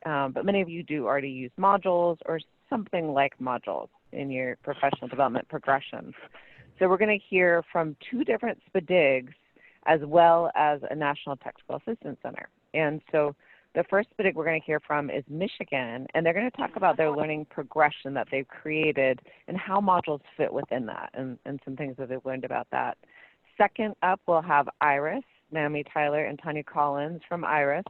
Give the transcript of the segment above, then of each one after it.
but many of you do already use modules or something like modules in your professional development progression. So we're going to hear from two different SPDIGs as well as a National Technical Assistance Center. And so the first SPDIG we're going to hear from is Michigan, and they're going to talk about their learning progression that they've created and how modules fit within that and some things that they've learned about that. Second up, we'll have IRIS, Naomi Tyler and Tanya Collins from IRIS,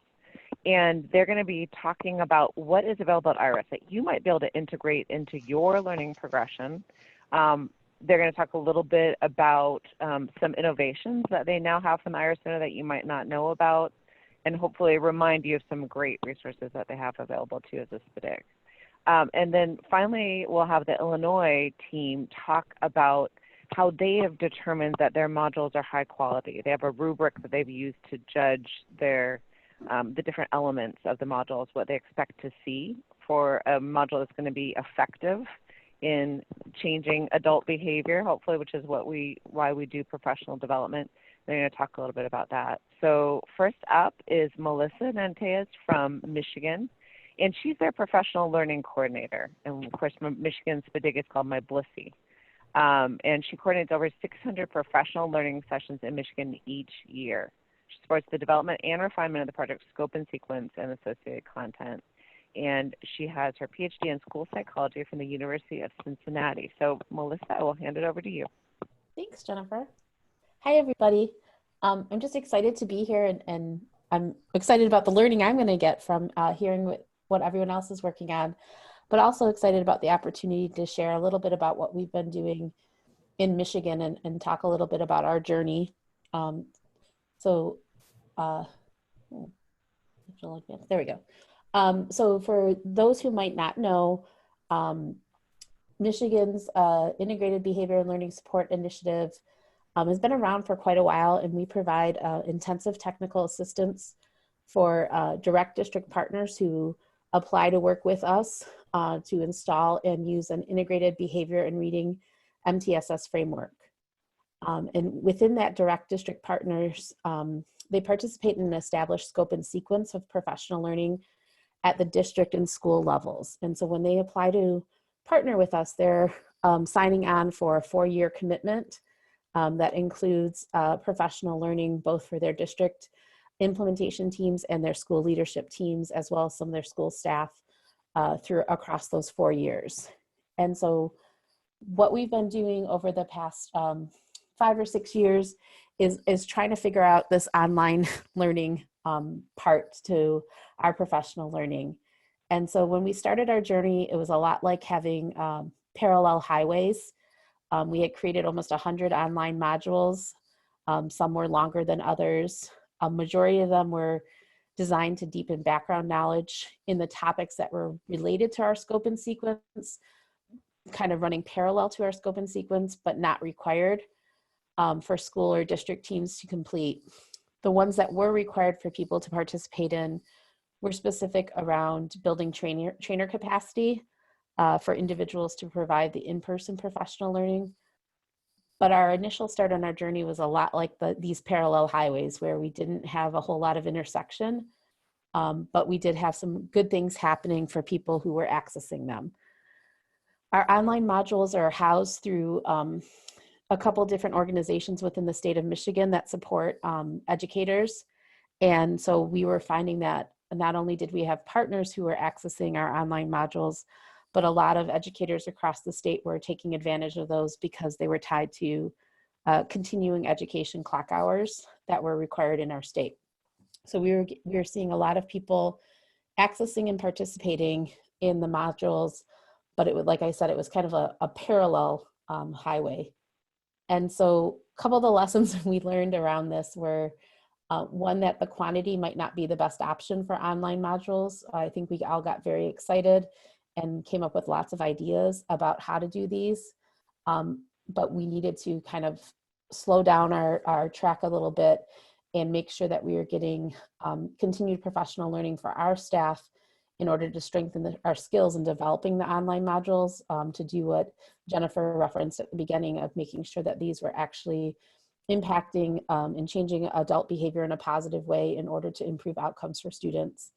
and they're going to be talking about what is available at IRIS that you might be able to integrate into your learning progression. They're going to talk a little bit about some innovations that they now have from the IRIS Center that you might not know about, and hopefully remind you of some great resources that they have available to you as a SPDIG. And then finally, we'll have the Illinois team talk about how they have determined that their modules are high quality. They have a rubric that they've used to judge their the different elements of the modules, what they expect to see for a module that's going to be effective in changing adult behavior, hopefully, which is why we do professional development. They're going to talk a little bit about that. So first up is Melissa Nantes from Michigan, and she's their professional learning coordinator. And of course, Michigan's SPDIG is called My Blissy. And she coordinates over 600 professional learning sessions in Michigan each year. She supports the development and refinement of the project's scope and sequence and associated content. And she has her PhD in school psychology from the University of Cincinnati. So Melissa, I will hand it over to you. Thanks, Jennifer. Hi, everybody. I'm just excited to be here, and I'm excited about the learning I'm going to get from hearing what everyone else is working on, but also excited about the opportunity to share a little bit about what we've been doing in Michigan and talk a little bit about our journey. There we go. So for those who might not know, Michigan's Integrated Behavior and Learning Support Initiative has been around for quite a while, and we provide intensive technical assistance for direct district partners who apply to work with us to install and use an integrated behavior and reading MTSS framework. And within that direct district partners, they participate in an established scope and sequence of professional learning at the district and school levels. And so when they apply to partner with us, they're signing on for a 4-year commitment that includes professional learning both for their district implementation teams and their school leadership teams, as well as some of their school staff across those 4 years. And so what we've been doing over the past 5 or 6 years is trying to figure out this online learning part to our professional learning. And so when we started our journey, it was a lot like having parallel highways. We had created almost 100 online modules. Some were longer than others. A majority of them were designed to deepen background knowledge in the topics that were related to our scope and sequence, kind of running parallel to our scope and sequence, but not required for school or district teams to complete. The ones that were required for people to participate in were specific around building trainer capacity for individuals to provide the in-person professional learning. But our initial start on our journey was a lot like these parallel highways where we didn't have a whole lot of intersection, but we did have some good things happening for people who were accessing them. Our online modules are housed through a couple different organizations within the state of Michigan that support educators. And so we were finding that not only did we have partners who were accessing our online modules, but a lot of educators across the state were taking advantage of those because they were tied to continuing education clock hours that were required in our state. So we were seeing a lot of people accessing and participating in the modules, but it would, like I said, it was kind of a parallel highway. And so a couple of the lessons we learned around this were one, that the quantity might not be the best option for online modules. I think we all got very excited and came up with lots of ideas about how to do these. But we needed to kind of slow down our track a little bit and make sure that we were getting continued professional learning for our staff in order to strengthen our skills in developing the online modules, to do what Jennifer referenced at the beginning of making sure that these were actually impacting and changing adult behavior in a positive way in order to improve outcomes for students.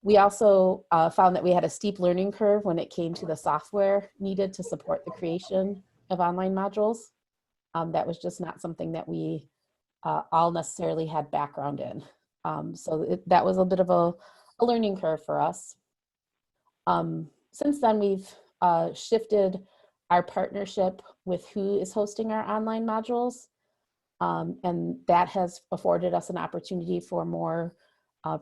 We also found that we had a steep learning curve when it came to the software needed to support the creation of online modules. That was just not something that we all necessarily had background in. That was a bit of a learning curve for us. Since then, we've shifted our partnership with who is hosting our online modules. And that has afforded us an opportunity for more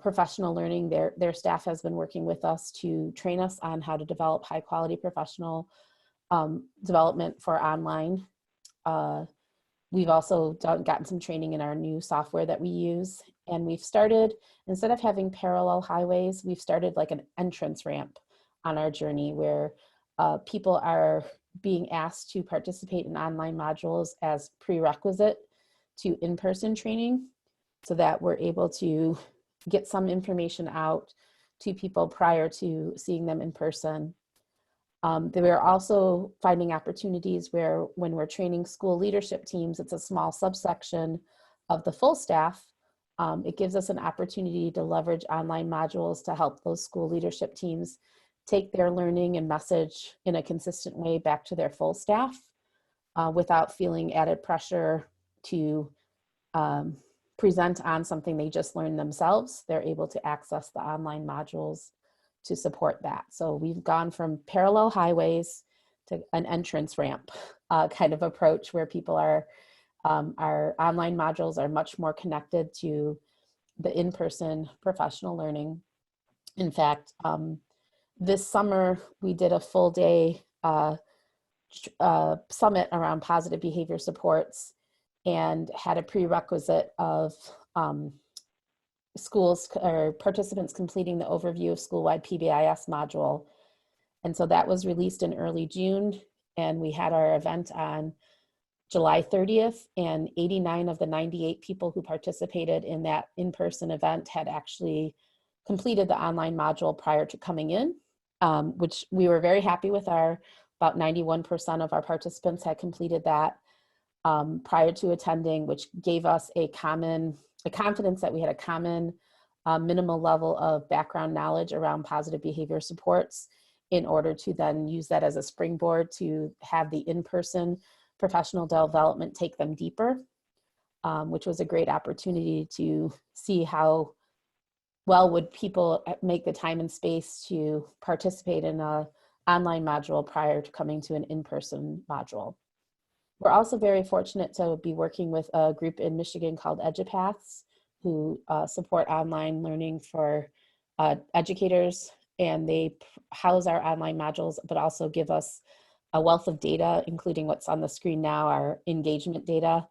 professional learning. Their staff has been working with us to train us on how to develop high quality professional development for online. We've also gotten some training in our new software that we use. And we've started, instead of having parallel highways, we've started like an entrance ramp on our journey where people are being asked to participate in online modules as prerequisite to in-person training so that we're able to get some information out to people prior to seeing them in person. We're also finding opportunities where when we're training school leadership teams, it's a small subsection of the full staff. It gives us an opportunity to leverage online modules to help those school leadership teams take their learning and message in a consistent way back to their full staff without feeling added pressure to present on something they just learned themselves. They're able to access the online modules to support that. So we've gone from parallel highways to an entrance ramp kind of approach where people are, our online modules are much more connected to the in-person professional learning. In fact, this summer we did a full day summit around positive behavior supports and had a prerequisite of schools or participants completing the overview of school-wide PBIS module. And so that was released in early June, and we had our event on July 30th, and 89 of the 98 people who participated in that in-person event had actually completed the online module prior to coming in, which we were very happy with. About 91% of our participants had completed that prior to attending, which gave us a confidence that we had a common minimal level of background knowledge around positive behavior supports in order to then use that as a springboard to have the in-person professional development take them deeper, which was a great opportunity to see how well would people make the time and space to participate in an online module prior to coming to an in-person module. We're also very fortunate to be working with a group in Michigan called EduPaths, who support online learning for educators, and they house our online modules, but also give us a wealth of data, including what's on the screen now, our engagement data,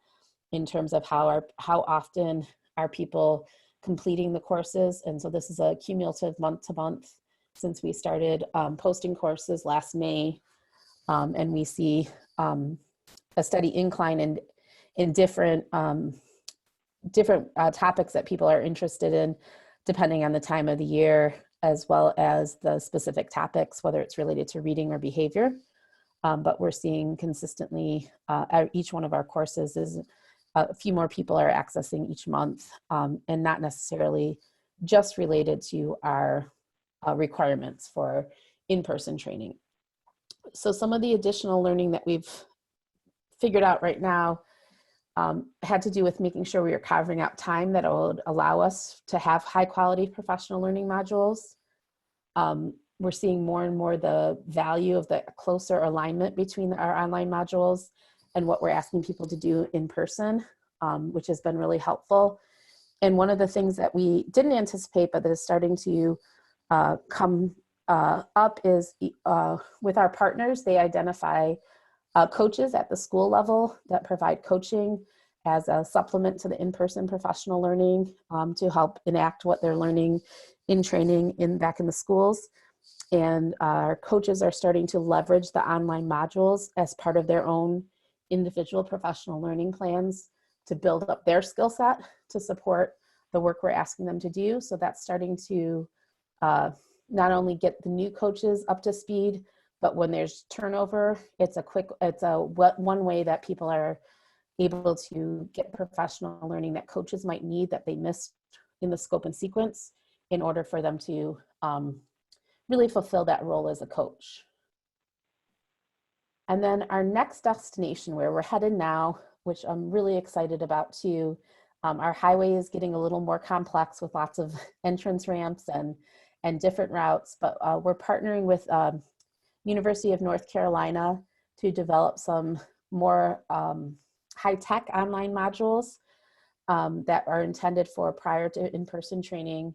in terms of how often are people completing the courses. And so this is a cumulative month to month since we started posting courses last May, and we see a steady incline in different topics that people are interested in, depending on the time of the year, as well as the specific topics, whether it's related to reading or behavior. But we're seeing consistently each one of our courses is a few more people are accessing each month, and not necessarily just related to our requirements for in-person training. So some of the additional learning that we've figured out right now had to do with making sure we are carving out time that would allow us to have high quality professional learning modules. We're seeing more and more the value of the closer alignment between our online modules and what we're asking people to do in person, which has been really helpful. And one of the things that we didn't anticipate, but that is starting to come up is with our partners, they identify coaches at the school level that provide coaching as a supplement to the in-person professional learning to help enact what they're learning in training back in the schools. And our coaches are starting to leverage the online modules as part of their own individual professional learning plans to build up their skill set to support the work we're asking them to do. So that's starting to not only get the new coaches up to speed, but when there's turnover, it's one way that people are able to get professional learning that coaches might need that they missed in the scope and sequence, in order for them to really fulfill that role as a coach. And then our next destination, where we're headed now, which I'm really excited about too, our highway is getting a little more complex with lots of entrance ramps and different routes, but we're partnering with University of North Carolina to develop some more high-tech online modules that are intended for prior to in-person training,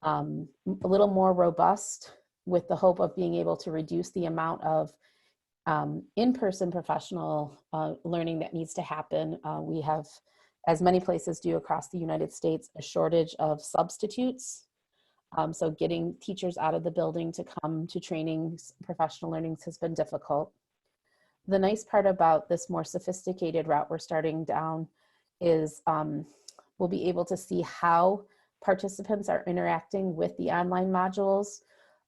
a little more robust, with the hope of being able to reduce the amount of in-person professional learning that needs to happen. We have, as many places do across the United States, a shortage of substitutes. So getting teachers out of the building to come to trainings, professional learnings has been difficult. The nice part about this more sophisticated route we're starting down is we'll be able to see how participants are interacting with the online modules,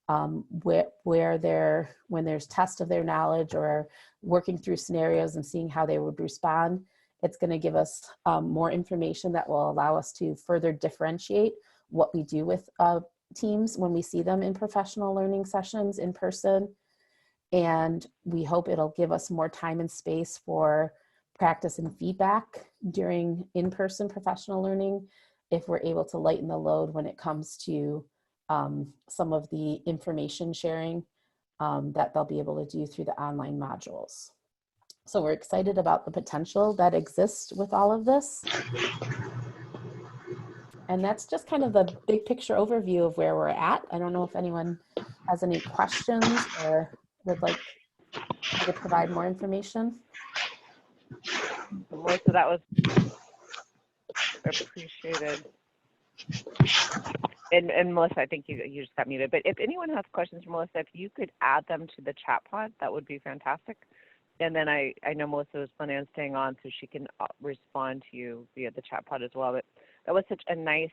when there's test of their knowledge or working through scenarios and seeing how they would respond. It's going to give us more information that will allow us to further differentiate what we do with teams when we see them in professional learning sessions in person. And we hope it'll give us more time and space for practice and feedback during in-person professional learning, if we're able to lighten the load when it comes to some of the information sharing that they'll be able to do through the online modules. So we're excited about the potential that exists with all of this. And that's just kind of the big picture overview of where we're at. I don't know if anyone has any questions or would like me to provide more information. Melissa, that was appreciated. And Melissa, I think you just got muted. But if anyone has questions for Melissa, if you could add them to the chat pod, that would be fantastic. And then I know Melissa was planning on staying on so she can respond to you via the chat pod as well. But that was such a nice,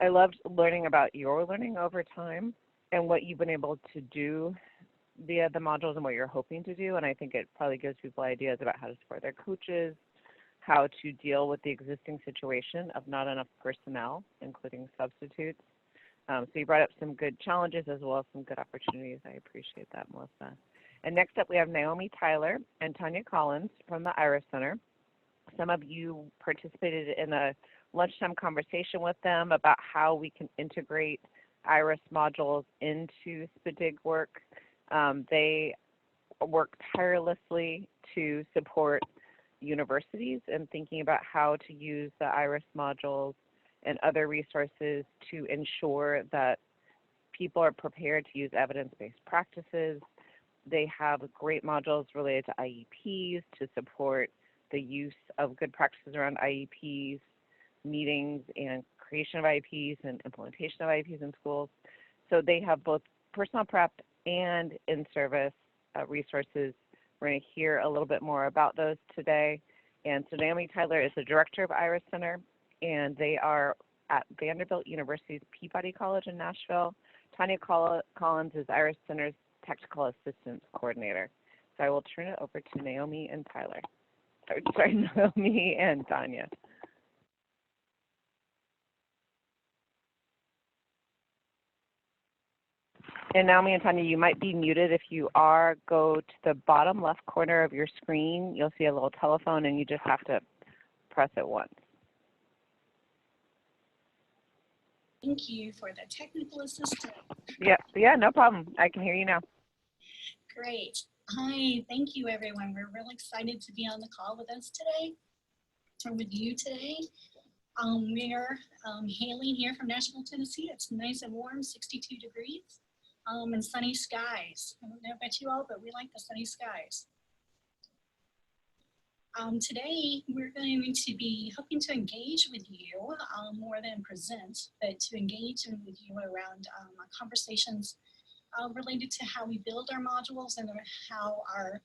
I loved learning about your learning over time and what you've been able to do via the modules and what you're hoping to do. And I think it probably gives people ideas about how to support their coaches, how to deal with the existing situation of not enough personnel, including substitutes. So you brought up some good challenges as well as some good opportunities. I appreciate that, Melissa. And next up, we have Naomi Tyler and Tanya Collins from the Iris Center. Some of you participated in a lunchtime conversation with them about how we can integrate Iris modules into SPDIG work. They work tirelessly to support universities and thinking about how to use the IRIS modules and other resources to ensure that people are prepared to use evidence-based practices. They have great modules related to IEPs to support the use of good practices around IEPs, meetings and creation of IEPs and implementation of IEPs in schools. So they have both personal prep and in-service resources. We're going to hear a little bit more about those today. And so Naomi Tyler is the director of Iris Center, and they are at Vanderbilt University's Peabody College in Nashville. Tanya Collins is Iris Center's technical assistance coordinator. So I will turn it over to Naomi and Tyler. Sorry, Naomi and Tanya. And Naomi and Tanya, you might be muted. If you are, go to the bottom left corner of your screen. You'll see a little telephone, and you just have to press it once. Thank you for the technical assistance. Yeah, no problem. I can hear you now. Great. Hi, thank you, everyone. We're really excited to be on the call with us today, or with you today. We're hailing here from Nashville, Tennessee. It's nice and warm, 62 degrees. And sunny skies. I don't know about you all, but we like the sunny skies. Today, we're going to be hoping to engage with you more than present, but to engage with you around conversations related to how we build our modules and how our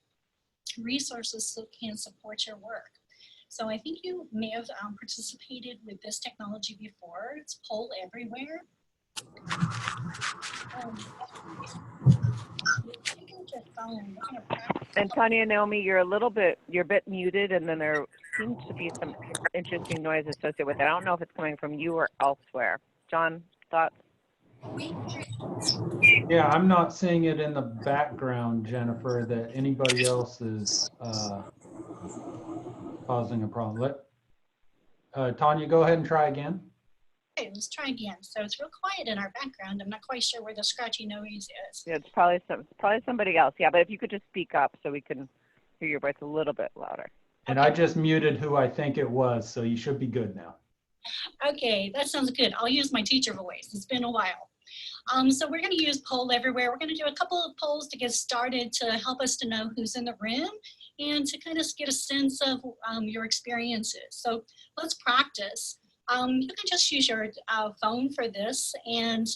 resources can support your work. So I think you may have participated with this technology before. It's Poll Everywhere. And Tanya, Naomi, you're a bit muted, and then there seems to be some interesting noise associated with it. I don't know if it's coming from you or elsewhere. John, thoughts? Yeah, I'm not seeing it in the background, Jennifer, that anybody else is causing a problem. Tanya, go ahead and try again. Okay, let's try again. So it's real quiet in our background. I'm not quite sure where the scratchy noise is. Yeah, it's probably somebody else. Yeah, but if you could just speak up so we can hear your voice a little bit louder. And I just muted who I think it was, so you should be good now. Okay, that sounds good. I'll use my teacher voice. It's been a while. So we're going to use Poll Everywhere. We're going to do a couple of polls to get started to help us to know who's in the room and to kind of get a sense of your experiences. So let's practice. You can just use your phone for this, and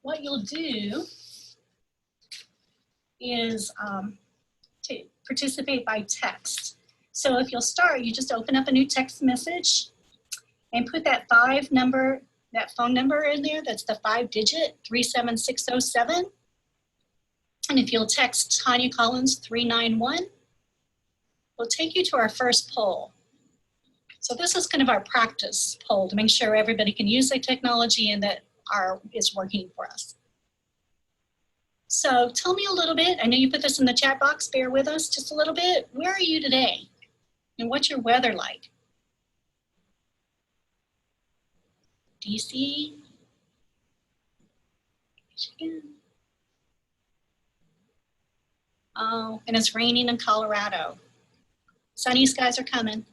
what you'll do is to participate by text. So if you'll start, you just open up a new text message and put that phone number in there. That's the 5-digit 37607. And if you'll text Tanya Collins 391, we'll take you to our first poll. So this is kind of our practice poll to make sure everybody can use the technology and that is working for us. So tell me a little bit. I know you put this in the chat box. Bear with us just a little bit. Where are you today? And what's your weather like? DC, Michigan. Oh, and it's raining in Colorado. Sunny skies are coming.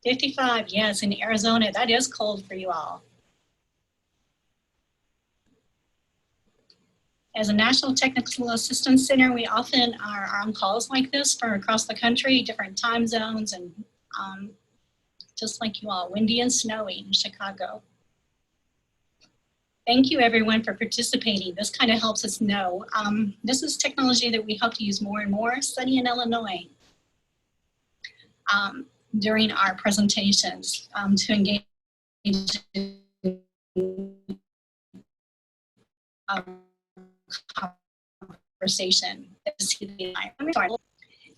$55, yes, in Arizona. That is cold for you all. As a National Technical Assistance Center, we often are on calls like this from across the country, different time zones, and just like you all, windy and snowy in Chicago. Thank you everyone for participating. This kind of helps us know. This is technology that we hope to use more and more, sunny in Illinois, during our presentations to engage conversation.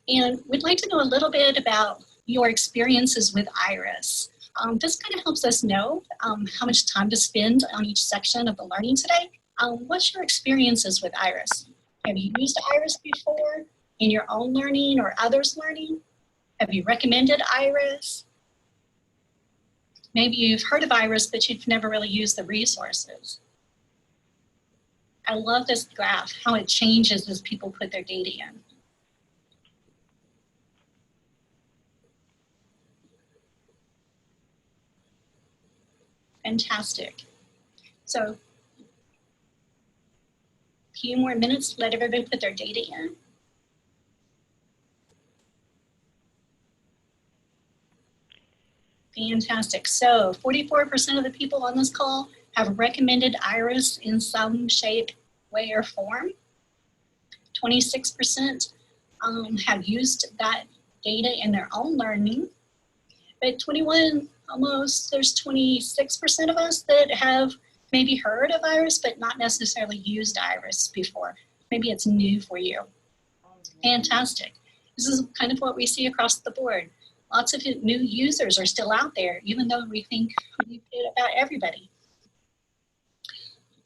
And we'd like to know a little bit about your experiences with IRIS. This kind of helps us know how much time to spend on each section of the learning today. What's your experiences with IRIS? Have you used IRIS before in your own learning or others' learning? Have you recommended IRIS? Maybe you've heard of IRIS, but you've never really used the resources. I love this graph, how it changes as people put their data in. Fantastic. So, a few more minutes to let everybody put their data in. Fantastic. So 44% of the people on this call have recommended IRIS in some shape, way, or form. 26% have used that data in their own learning. But there's 26% of us that have maybe heard of IRIS, but not necessarily used IRIS before. Maybe it's new for you. Fantastic. This is kind of what we see across the board. Lots of new users are still out there, even though we think we did about everybody.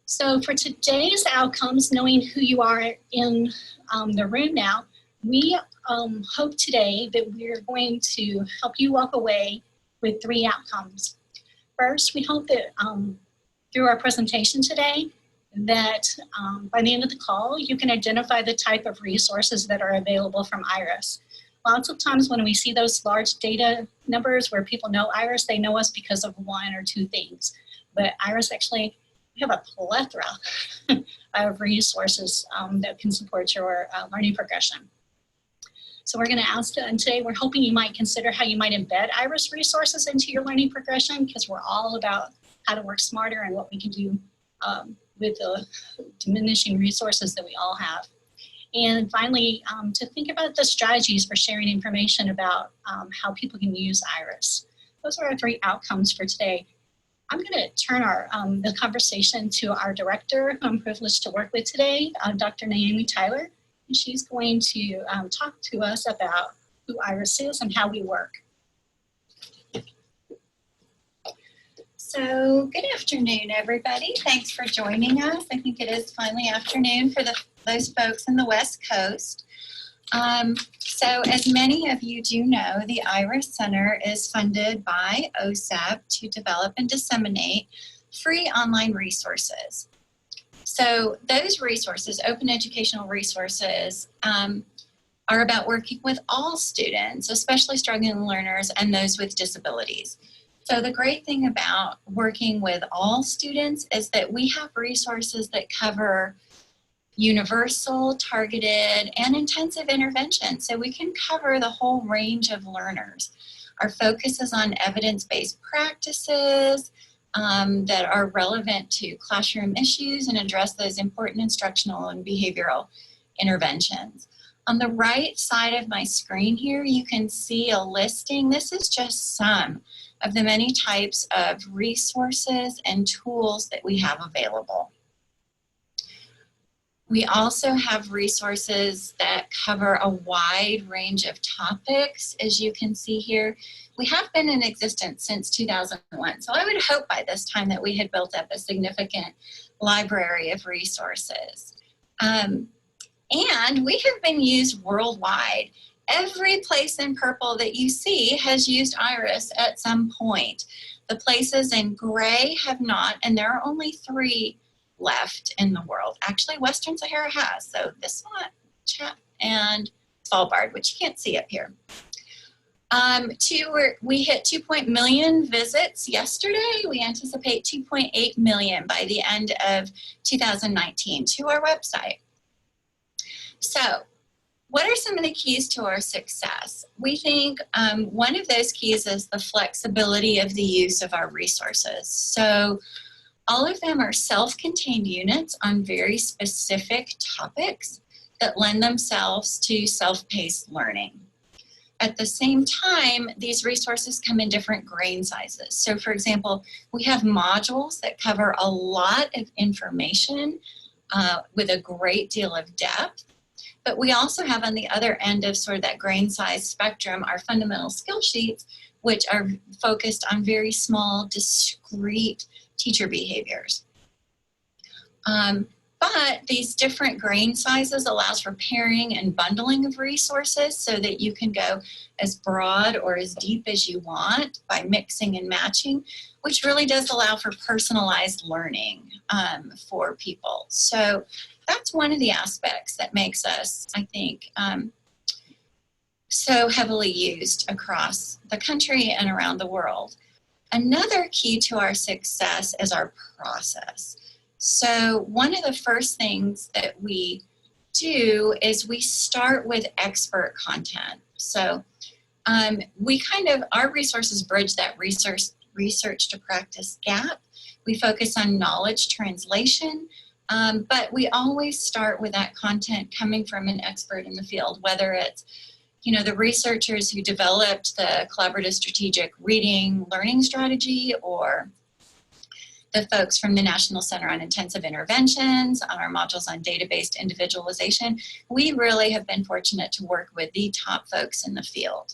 So for today's outcomes, knowing who you are in the room now, we hope today that we're going to help you walk away with 3 outcomes. First, we hope that through our presentation today, that by the end of the call, you can identify the type of resources that are available from IRIS. Lots of times when we see those large data numbers where people know IRIS, they know us because of 1 or 2 things. But IRIS actually, we have a plethora of resources that can support your learning progression. So we're going to ask, and today we're hoping you might consider how you might embed IRIS resources into your learning progression, because we're all about how to work smarter and what we can do with the diminishing resources that we all have. And finally, to think about the strategies for sharing information about how people can use IRIS. Those are our 3 outcomes for today. I'm going to turn the conversation to our director, who I'm privileged to work with today, Dr. Naomi Tyler. and she's going to talk to us about who Iris is and how we work. So good afternoon, everybody. Thanks for joining us. I think it is finally afternoon for those folks in the West Coast. So as many of you do know, the IRIS Center is funded by OSEP to develop and disseminate free online resources. So those resources, open educational resources, are about working with all students, especially struggling learners and those with disabilities. So the great thing about working with all students is that we have resources that cover universal, targeted, and intensive intervention. So we can cover the whole range of learners. Our focus is on evidence-based practices that are relevant to classroom issues and address those important instructional and behavioral interventions. On the right side of my screen here, you can see a listing. This is just some of the many types of resources and tools that we have available. We also have resources that cover a wide range of topics, as you can see here. We have been in existence since 2001, so I would hope by this time that we had built up a significant library of resources. And we have been used worldwide. Every place in purple that you see has used IRIS at some point. The places in gray have not, and there are only 3 left in the world. Actually, Western Sahara has, so this one, Chat and Svalbard, which you can't see up here. We hit 2 million visits yesterday. We anticipate 2.8 million by the end of 2019 to our website. So, what are some of the keys to our success? We think one of those keys is the flexibility of the use of our resources. So, all of them are self-contained units on very specific topics that lend themselves to self-paced learning. At the same time, these resources come in different grain sizes. So for example, we have modules that cover a lot of information with a great deal of depth. But we also have on the other end of sort of that grain size spectrum, our fundamental skill sheets, which are focused on very small, discrete teacher behaviors. But these different grain sizes allows for pairing and bundling of resources so that you can go as broad or as deep as you want by mixing and matching, which really does allow for personalized learning for people. So that's one of the aspects that makes us, I think, so heavily used across the country and around the world. Another key to our success is our process. So one of the first things that we do is we start with expert content. So our resources bridge that research to practice gap. We focus on knowledge translation, but we always start with that content coming from an expert in the field, whether it's the researchers who developed the collaborative strategic reading learning strategy, or the folks from the National Center on Intensive Interventions on our modules on data-based individualization. We really have been fortunate to work with the top folks in the field.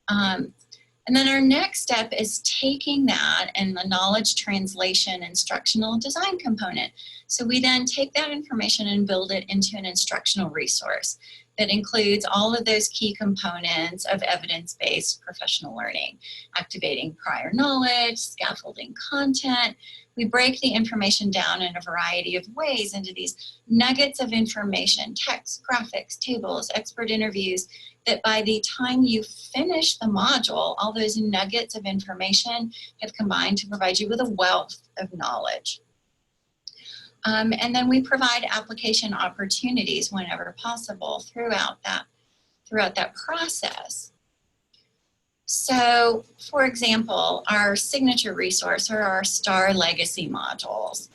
And then our next step is taking that and the knowledge translation instructional design component. So we then take that information and build it into an instructional resource that includes all of those key components of evidence-based professional learning, activating prior knowledge, scaffolding content. We break the information down in a variety of ways into these nuggets of information, text, graphics, tables, expert interviews, that by the time you finish the module, all those nuggets of information have combined to provide you with a wealth of knowledge. And then we provide application opportunities whenever possible throughout that process. So, for example, our signature resource or our STAR Legacy modules,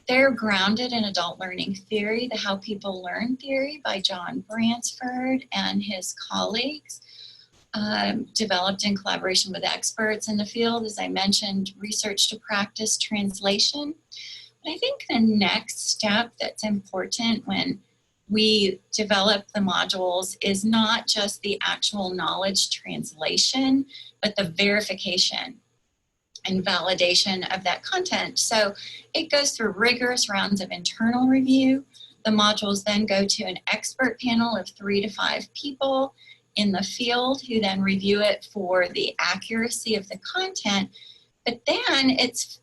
they're grounded in adult learning theory, the How People Learn theory by John Bransford and his colleagues, developed in collaboration with experts in the field, as I mentioned, research to practice translation. But I think the next step that's important when we develop the modules is not just the actual knowledge translation, but the verification and validation of that content. So it goes through rigorous rounds of internal review. The modules then go to an expert panel of 3 to 5 people in the field who then review it for the accuracy of the content. But then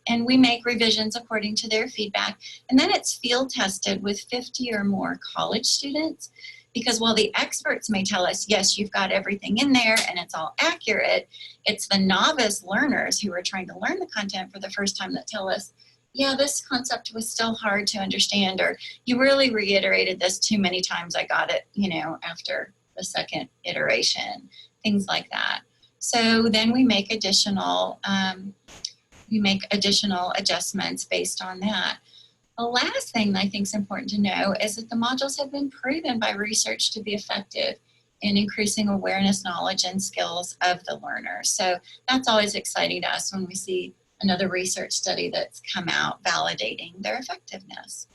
and we make revisions according to their feedback, and then it's field tested with 50 or more college students, because while the experts may tell us, yes, you've got everything in there and it's all accurate, it's the novice learners who are trying to learn the content for the first time that tell us, yeah, this concept was still hard to understand, or you really reiterated this too many times, I got it, after the second iteration, things like that. So then we make additional adjustments based on that. The last thing that I think is important to know is that the modules have been proven by research to be effective in increasing awareness, knowledge, and skills of the learner. So that's always exciting to us when we see another research study that's come out validating their effectiveness.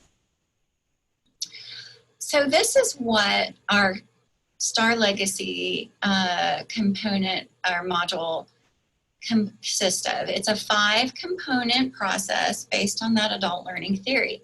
So this is what our Star Legacy component or module consists of. It's a 5-component process based on that adult learning theory.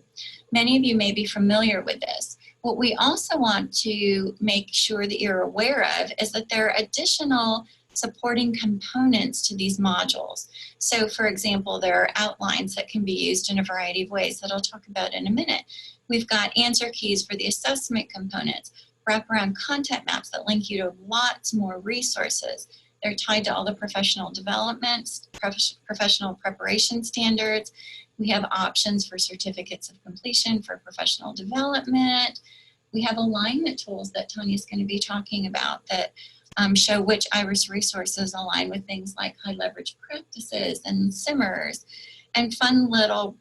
Many of you may be familiar with this. What we also want to make sure that you're aware of is that there are additional supporting components to these modules. So for example, there are outlines that can be used in a variety of ways that I'll talk about in a minute. We've got answer keys for the assessment components, wraparound content maps that link you to lots more resources. They're tied to all the professional developments, professional preparation standards. We have options for certificates of completion for professional development. We have alignment tools that Tanya's going to be talking about that show which IRIS resources align with things like high leverage practices and SIMMers, and fun little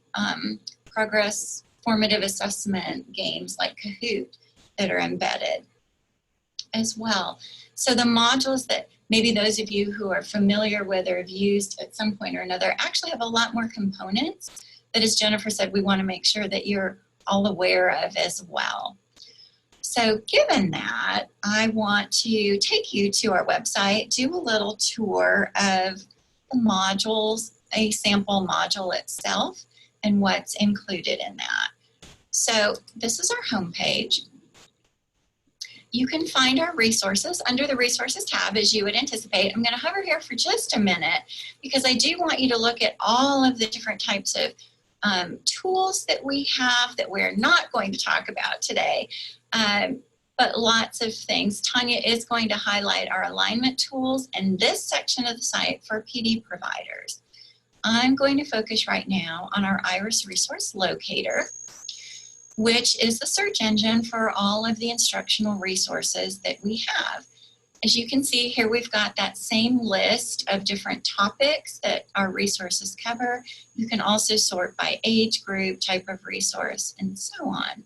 progress formative assessment games like Kahoot that are embedded as well. So the modules that maybe those of you who are familiar with or have used at some point or another actually have a lot more components that, as Jennifer said, we want to make sure that you're all aware of as well. So given that, I want to take you to our website, do a little tour of the modules, a sample module itself, and what's included in that. So this is our homepage. You can find our resources under the resources tab, as you would anticipate. I'm going to hover here for just a minute because I do want you to look at all of the different types of tools that we have that we're not going to talk about today, but lots of things. Tanya is going to highlight our alignment tools and this section of the site for PD providers. I'm going to focus right now on our IRIS Resource Locator, which is the search engine for all of the instructional resources that we have. As you can see here, we've got that same list of different topics that our resources cover. You can also sort by age group, type of resource, and so on.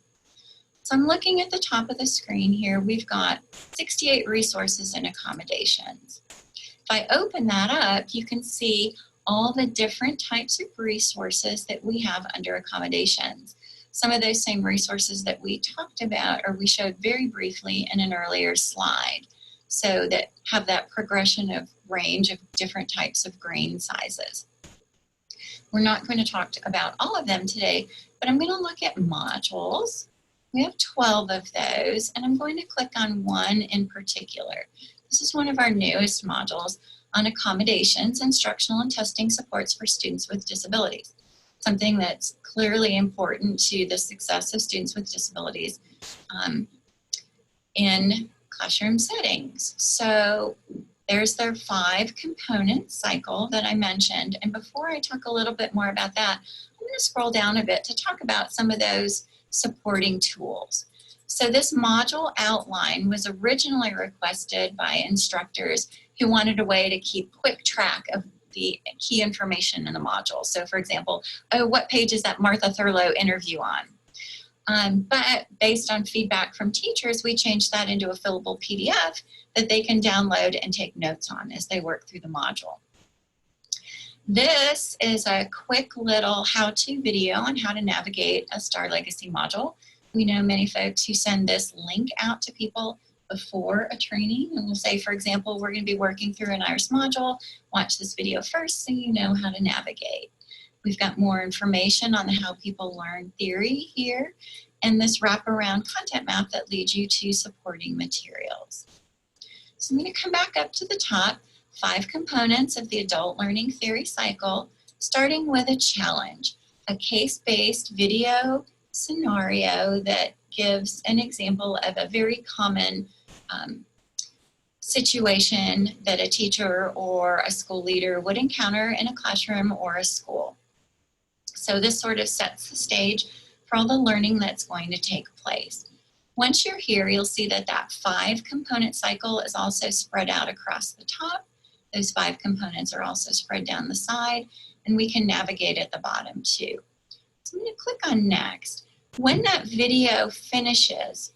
So I'm looking at the top of the screen here. We've got 68 resources and accommodations. If I open that up, you can see all the different types of resources that we have under accommodations. Some of those same resources that we talked about or we showed very briefly in an earlier slide, so that have that progression of range of different types of grain sizes. We're not going to talk about all of them today, but I'm going to look at modules. We have 12 of those, and I'm going to click on one in particular. This is one of our newest modules on accommodations, instructional and testing supports for students with disabilities. Something that's clearly important to the success of students with disabilities in classroom settings. So there's their 5-component cycle that I mentioned. And before I talk a little bit more about that, I'm going to scroll down a bit to talk about some of those supporting tools. So this module outline was originally requested by instructors who wanted a way to keep quick track of the key information in the module. So for example, oh, what page is that Martha Thurlow interview on? But based on feedback from teachers, we changed that into a fillable PDF that they can download and take notes on as they work through the module. This is a quick little how-to video on how to navigate a Star Legacy module. We know many folks who send this link out to people before a training, and we'll say, for example, we're going to be working through an IRIS module. Watch this video first so you know how to navigate. We've got more information on how people learn theory here, and this wraparound content map that leads you to supporting materials. So I'm going to come back up to the top, 5 components of the adult learning theory cycle, starting with a challenge, a case-based video scenario that gives an example of a very common situation that a teacher or a school leader would encounter in a classroom or a school. So this sort of sets the stage for all the learning that's going to take place. Once you're here, you'll see that that 5 component cycle is also spread out across the top. Those 5 components are also spread down the side, and we can navigate at the bottom too. So I'm going to click on next. When that video finishes,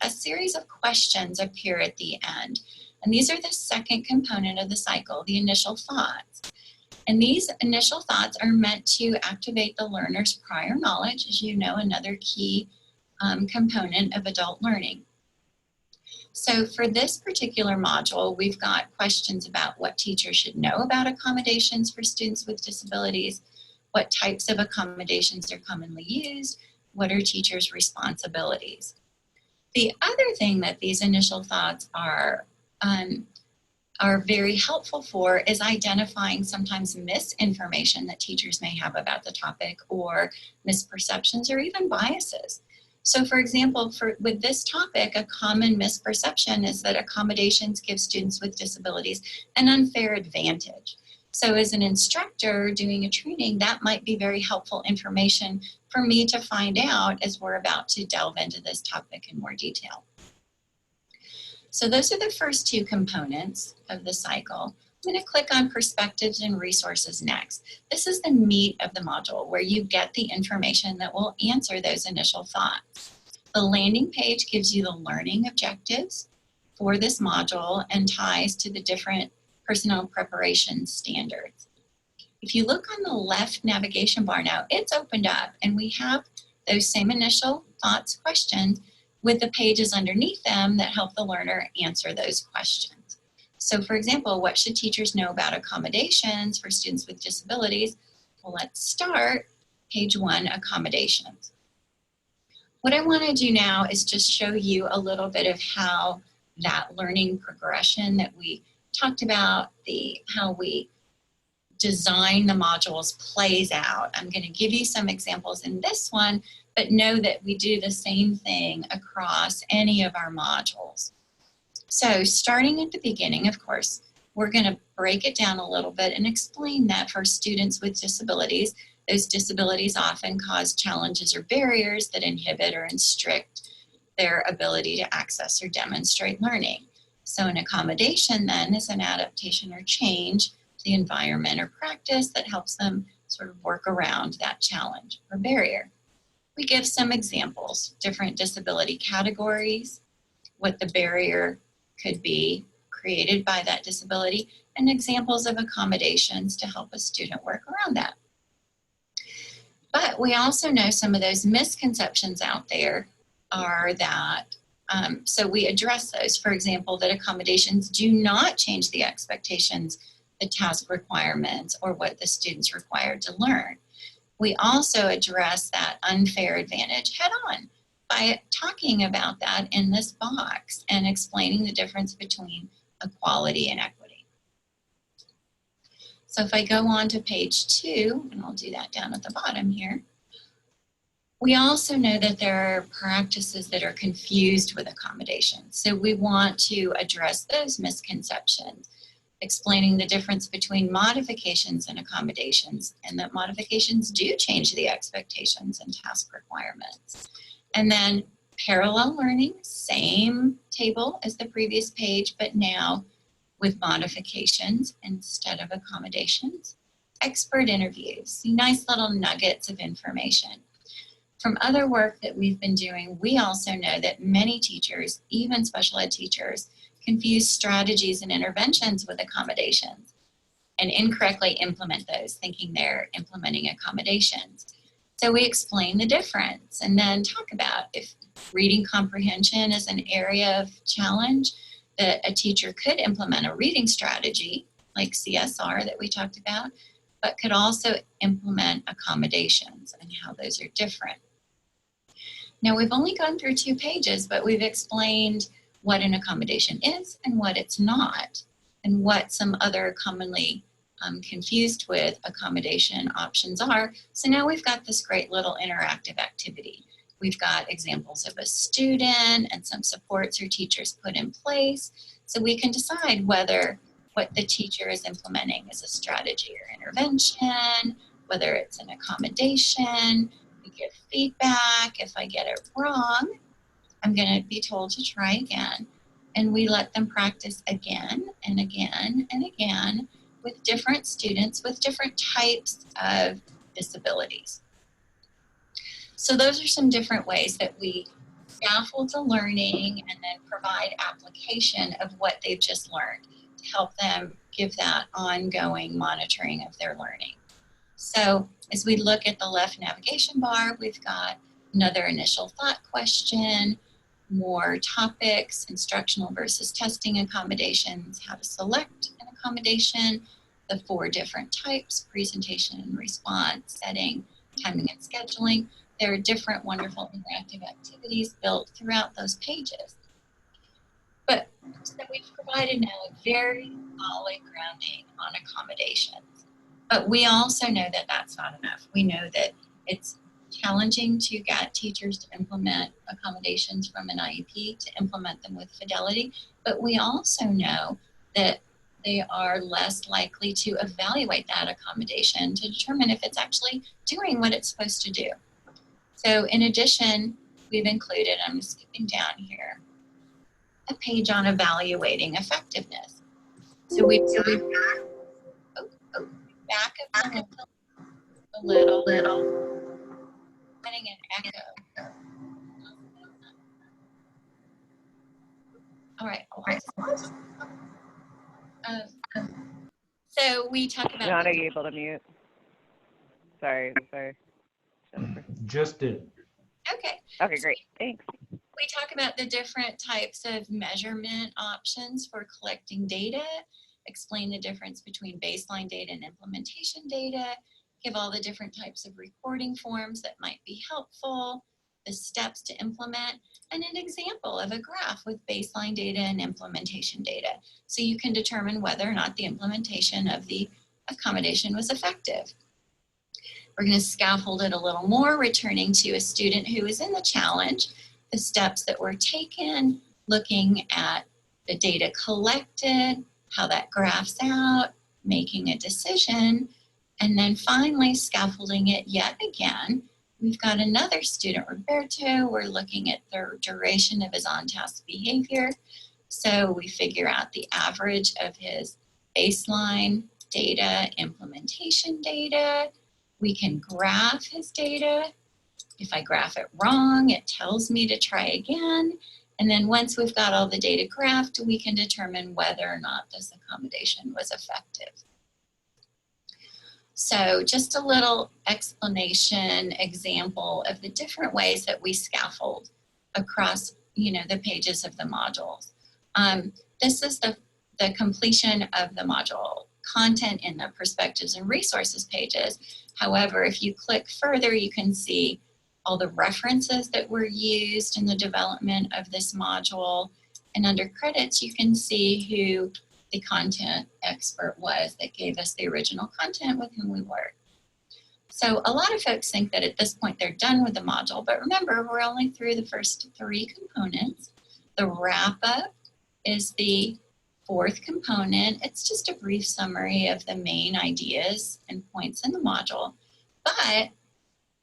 a series of questions appear at the end. And these are the second component of the cycle, the initial thoughts. And these initial thoughts are meant to activate the learner's prior knowledge, as you know, another key component of adult learning. So for this particular module, we've got questions about what teachers should know about accommodations for students with disabilities, what types of accommodations are commonly used, what are teachers' responsibilities. The other thing that these initial thoughts are very helpful for is identifying sometimes misinformation that teachers may have about the topic, or misperceptions, or even biases. So for example, with this topic, a common misperception is that accommodations give students with disabilities an unfair advantage. So as an instructor doing a training, that might be very helpful information for me to find out as we're about to delve into this topic in more detail. So those are the first 2 components of the cycle. I'm going to click on perspectives and resources next. This is the meat of the module where you get the information that will answer those initial thoughts. The landing page gives you the learning objectives for this module and ties to the different personnel preparation standards. If you look on the left navigation bar now, it's opened up and we have those same initial thoughts questions with the pages underneath them that help the learner answer those questions. So for example, what should teachers know about accommodations for students with disabilities? Well, let's start page 1, accommodations. What I want to do now is just show you a little bit of how that learning progression that we talked about, how we design the modules plays out. I'm going to give you some examples in this one, but know that we do the same thing across any of our modules. So starting at the beginning, of course, we're going to break it down a little bit and explain that for students with disabilities, those disabilities often cause challenges or barriers that inhibit or restrict their ability to access or demonstrate learning. So an accommodation then is an adaptation or change to the environment or practice that helps them sort of work around that challenge or barrier. We give some examples, different disability categories, what the barrier could be created by that disability, and examples of accommodations to help a student work around that. But we also know some of those misconceptions out there are that, so we address those. For example, that accommodations do not change the expectations, the task requirements, or what the student's required to learn. We also address that unfair advantage head on by talking about that in this box and explaining the difference between equality and equity. So if I go on to page 2, and I'll do that down at the bottom here, we also know that there are practices that are confused with accommodations. So we want to address those misconceptions, explaining the difference between modifications and accommodations, and that modifications do change the expectations and task requirements. And then parallel learning, same table as the previous page, but now with modifications instead of accommodations. Expert interviews, see nice little nuggets of information. From other work that we've been doing, we also know that many teachers, even special ed teachers, confuse strategies and interventions with accommodations and incorrectly implement those, thinking they're implementing accommodations. So we explain the difference and then talk about if reading comprehension is an area of challenge, that a teacher could implement a reading strategy like CSR that we talked about, but could also implement accommodations and how those are different. Now, we've only gone through 2 pages, but we've explained what an accommodation is and what it's not, and what some other commonly confused with accommodation options are. So now we've got this great little interactive activity. We've got examples of a student and some supports your teachers put in place, so we can decide whether what the teacher is implementing is a strategy or intervention, whether it's an accommodation. We give feedback. If I get it wrong, I'm going to be told to try again. And we let them practice again and again and again with different students with different types of disabilities. So those are some different ways that we scaffold the learning and then provide application of what they've just learned to help them give that ongoing monitoring of their learning. So as we look at the left navigation bar, we've got another initial thought question, more topics, instructional versus testing accommodations, how to select an accommodation, the 4 different types, presentation and response, setting, timing and scheduling. There are different wonderful interactive activities built throughout those pages. But so we've provided now a very solid grounding on accommodations. But we also know that that's not enough. We know that it's challenging to get teachers to implement accommodations from an IEP, to implement them with fidelity. But we also know that they are less likely to evaluate that accommodation to determine if it's actually doing what it's supposed to do. So in addition, we've included, I'm skipping down here, a page on evaluating effectiveness. So we've back up a little, getting an echo. All right. So we talk about. John, are you able to mute? Sorry. Jennifer. Just did. Okay. Okay, great. Thanks. We talk about the different types of measurement options for collecting data, explain the difference between baseline data and implementation data, give all the different types of reporting forms that might be helpful, the steps to implement, and an example of a graph with baseline data and implementation data. So you can determine whether or not the implementation of the accommodation was effective. We're going to scaffold it a little more, returning to a student who is in the challenge, the steps that were taken, looking at the data collected, how that graphs out, making a decision, and then finally scaffolding it yet again. We've got another student, Roberto. We're looking at the duration of his on-task behavior. So we figure out the average of his baseline data, implementation data. We can graph his data. If I graph it wrong, it tells me to try again. And then once we've got all the data graphed, we can determine whether or not this accommodation was effective. So just a little explanation, example of the different ways that we scaffold across, the pages of the modules. This is the completion of the module content in the perspectives and resources pages. However, if you click further, you can see all the references that were used in the development of this module. And under credits, you can see who the content expert was that gave us the original content with whom we worked. So a lot of folks think that at this point they're done with the module, but remember, we're only through the first 3 components. The wrap-up is the 4th component. It's just a brief summary of the main ideas and points in the module. But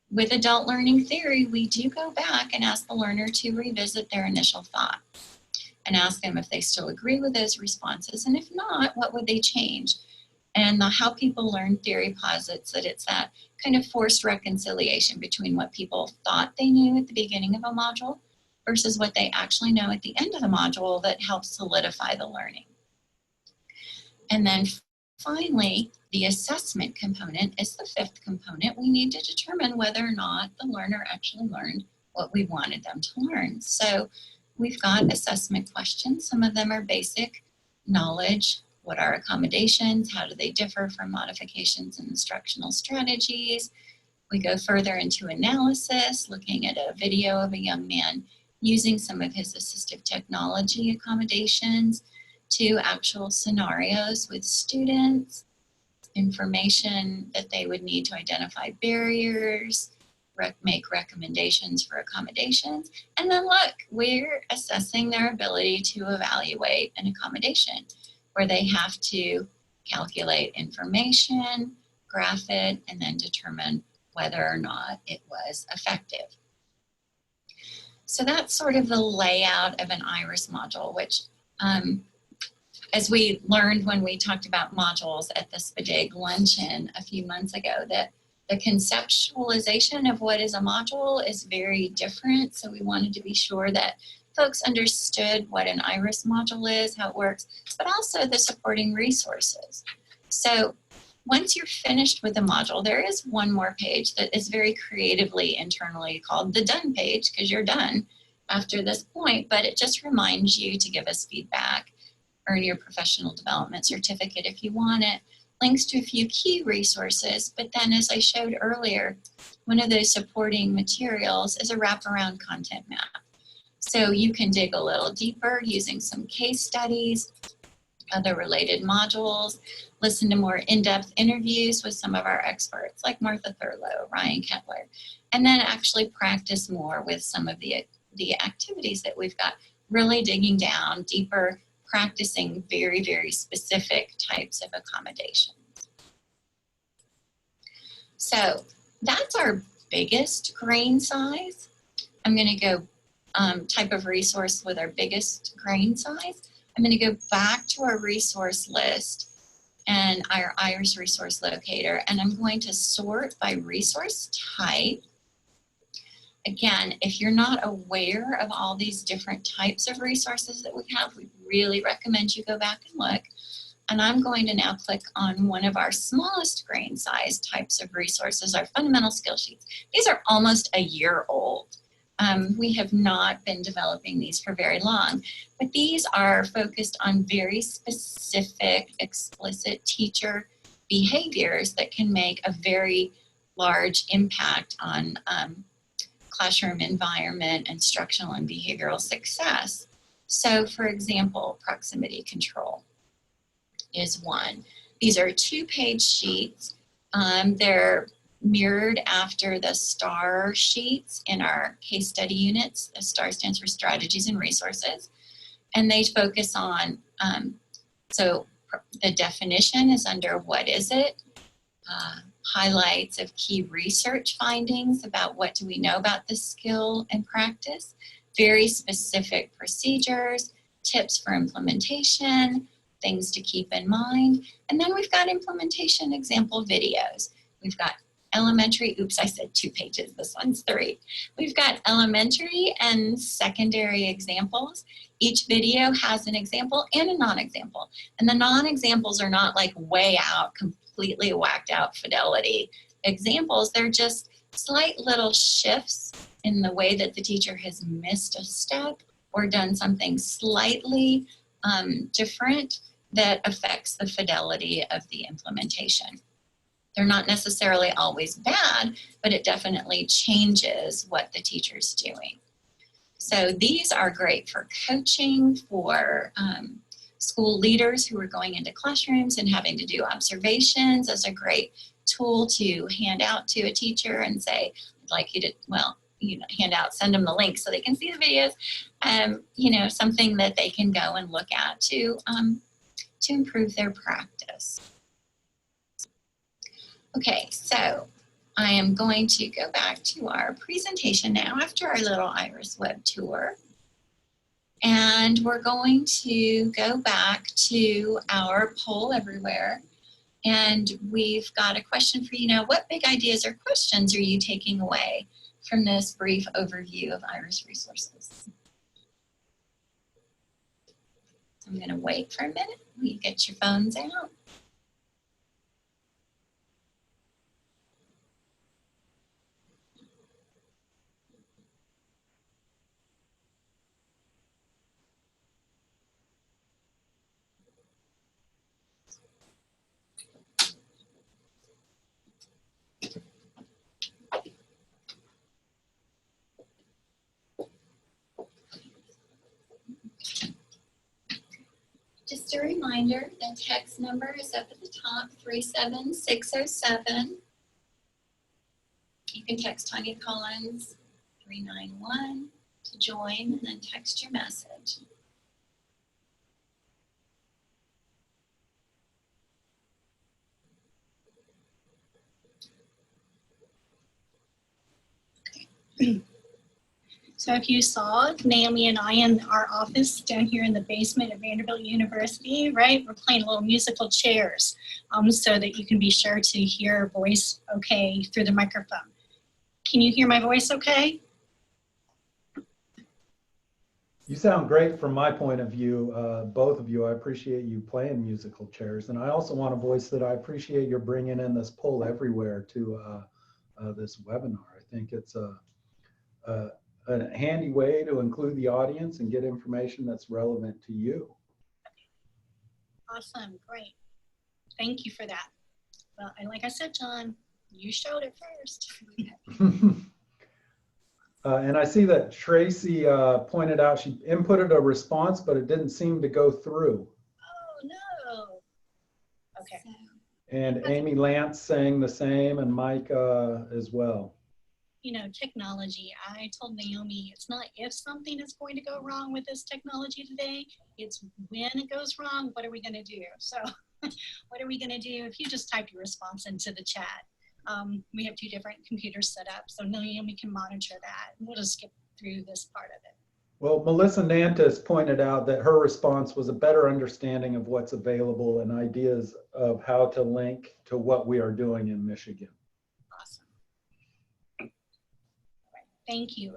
with adult learning theory, we do go back and ask the learner to revisit their initial thought and ask them if they still agree with those responses, and if not, what would they change? And the How People Learn theory posits that it's that kind of forced reconciliation between what people thought they knew at the beginning of a module versus what they actually know at the end of the module that helps solidify the learning. And then finally, The assessment component is the fifth component. We need to determine whether or not the learner actually learned what we wanted them to learn. So we've got assessment questions. Some of them are basic knowledge. What are accommodations? How do they differ from modifications and instructional strategies? We go further into analysis, looking at a video of a young man using some of his assistive technology accommodations, to actual scenarios with students, information that they would need to identify barriers, make recommendations for accommodations, and then look, we're assessing their ability to evaluate an accommodation where they have to calculate information, graph it, and then determine whether or not it was effective. So that's sort of the layout of an IRIS module, which as we learned when we talked about modules at the SPDIG luncheon a few months ago, that the conceptualization of what is a module is very different. So we wanted to be sure that folks understood what an IRIS module is, how it works, but also the supporting resources. So once you're finished with the module, there is one more page that is very creatively internally called the done page, because you're done after this point, but it just reminds you to give us feedback, earn your professional development certificate if you want it, links to a few key resources, but then as I showed earlier, one of those supporting materials is a wraparound content map. So you can dig a little deeper using some case studies, other related modules, listen to more in-depth interviews with some of our experts like Martha Thurlow, Ryan Kettler, and then actually practice more with some of the activities that we've got, really digging down deeper, practicing very, very specific types of accommodations. So that's our biggest grain size. I'm going to go type of resource with our biggest grain size. I'm going to go back to our resource list and our IRIS resource locator, and I'm going to sort by resource type. Again, if you're not aware of all these different types of resources that we have, we really recommend you go back and look. And I'm going to now click on one of our smallest grain size types of resources, our fundamental skill sheets. These are almost a year old. We have not been developing these for very long, but these are focused on very specific, explicit teacher behaviors that can make a very large impact on classroom environment, instructional and behavioral success. So for example, proximity control is one. These are 2-page sheets. They're mirrored after the STAR sheets in our case study units. The STAR stands for strategies and resources. And they focus on, so the definition is under what is it? Highlights of key research findings about what do we know about this skill and practice, very specific procedures, tips for implementation, things to keep in mind. And then we've got implementation example videos. We've got elementary, oops, I said 2 pages, this one's 3. We've got elementary and secondary examples. Each video has an example and a non-example. And the non-examples are not like way out, completely whacked out fidelity examples. They're just slight little shifts in the way that the teacher has missed a step or done something slightly different that affects the fidelity of the implementation. They're not necessarily always bad, but it definitely changes what the teacher's doing. So these are great for coaching, for school leaders who are going into classrooms and having to do observations as a great tool to hand out to a teacher and say, I'd like you to, well, you know, hand out, send them the link so they can see the videos, you know, something that they can go and look at to improve their practice. Okay, so I am going to go back to our presentation now after our little IRIS web tour. And we're going to go back to our poll everywhere. And we've got a question for you now. What big ideas or questions are you taking away from this brief overview of IRIS resources? I'm going to wait for a minute. You get your phones out. just a reminder, the text number is up at the top, 37607. You can text Tanya Collins 391 to join and then text your message. So if you saw Naomi and I in our office down here in the basement of Vanderbilt University, right, we're playing little musical chairs so that you can be sure to hear a voice okay through the microphone. Can you hear my voice okay? You sound great from my point of view, both of you. I appreciate you playing musical chairs. And I also want to voice that I appreciate your bringing in this poll everywhere to this webinar. I think it's a handy way to include the audience and get information that's relevant to you. Awesome, great. Thank you for that. Well, and like I said, John, you showed it first. And I see that Tracy pointed out she inputted a response, but it didn't seem to go through. Oh, no. Okay. So, And Amy Lance saying the same, and Mike as well. You know, technology, I told Naomi, it's not if something is going to go wrong with this technology today, it's when it goes wrong, what are we going to do? So what are we going to do if you just type your response into the chat? We have 2 different computers set up, so Naomi can monitor that. And we'll just skip through this part of it. Well, Melissa Nantis pointed out that her response was a better understanding of what's available and ideas of how to link to what we are doing in Michigan. Awesome. All right, thank you.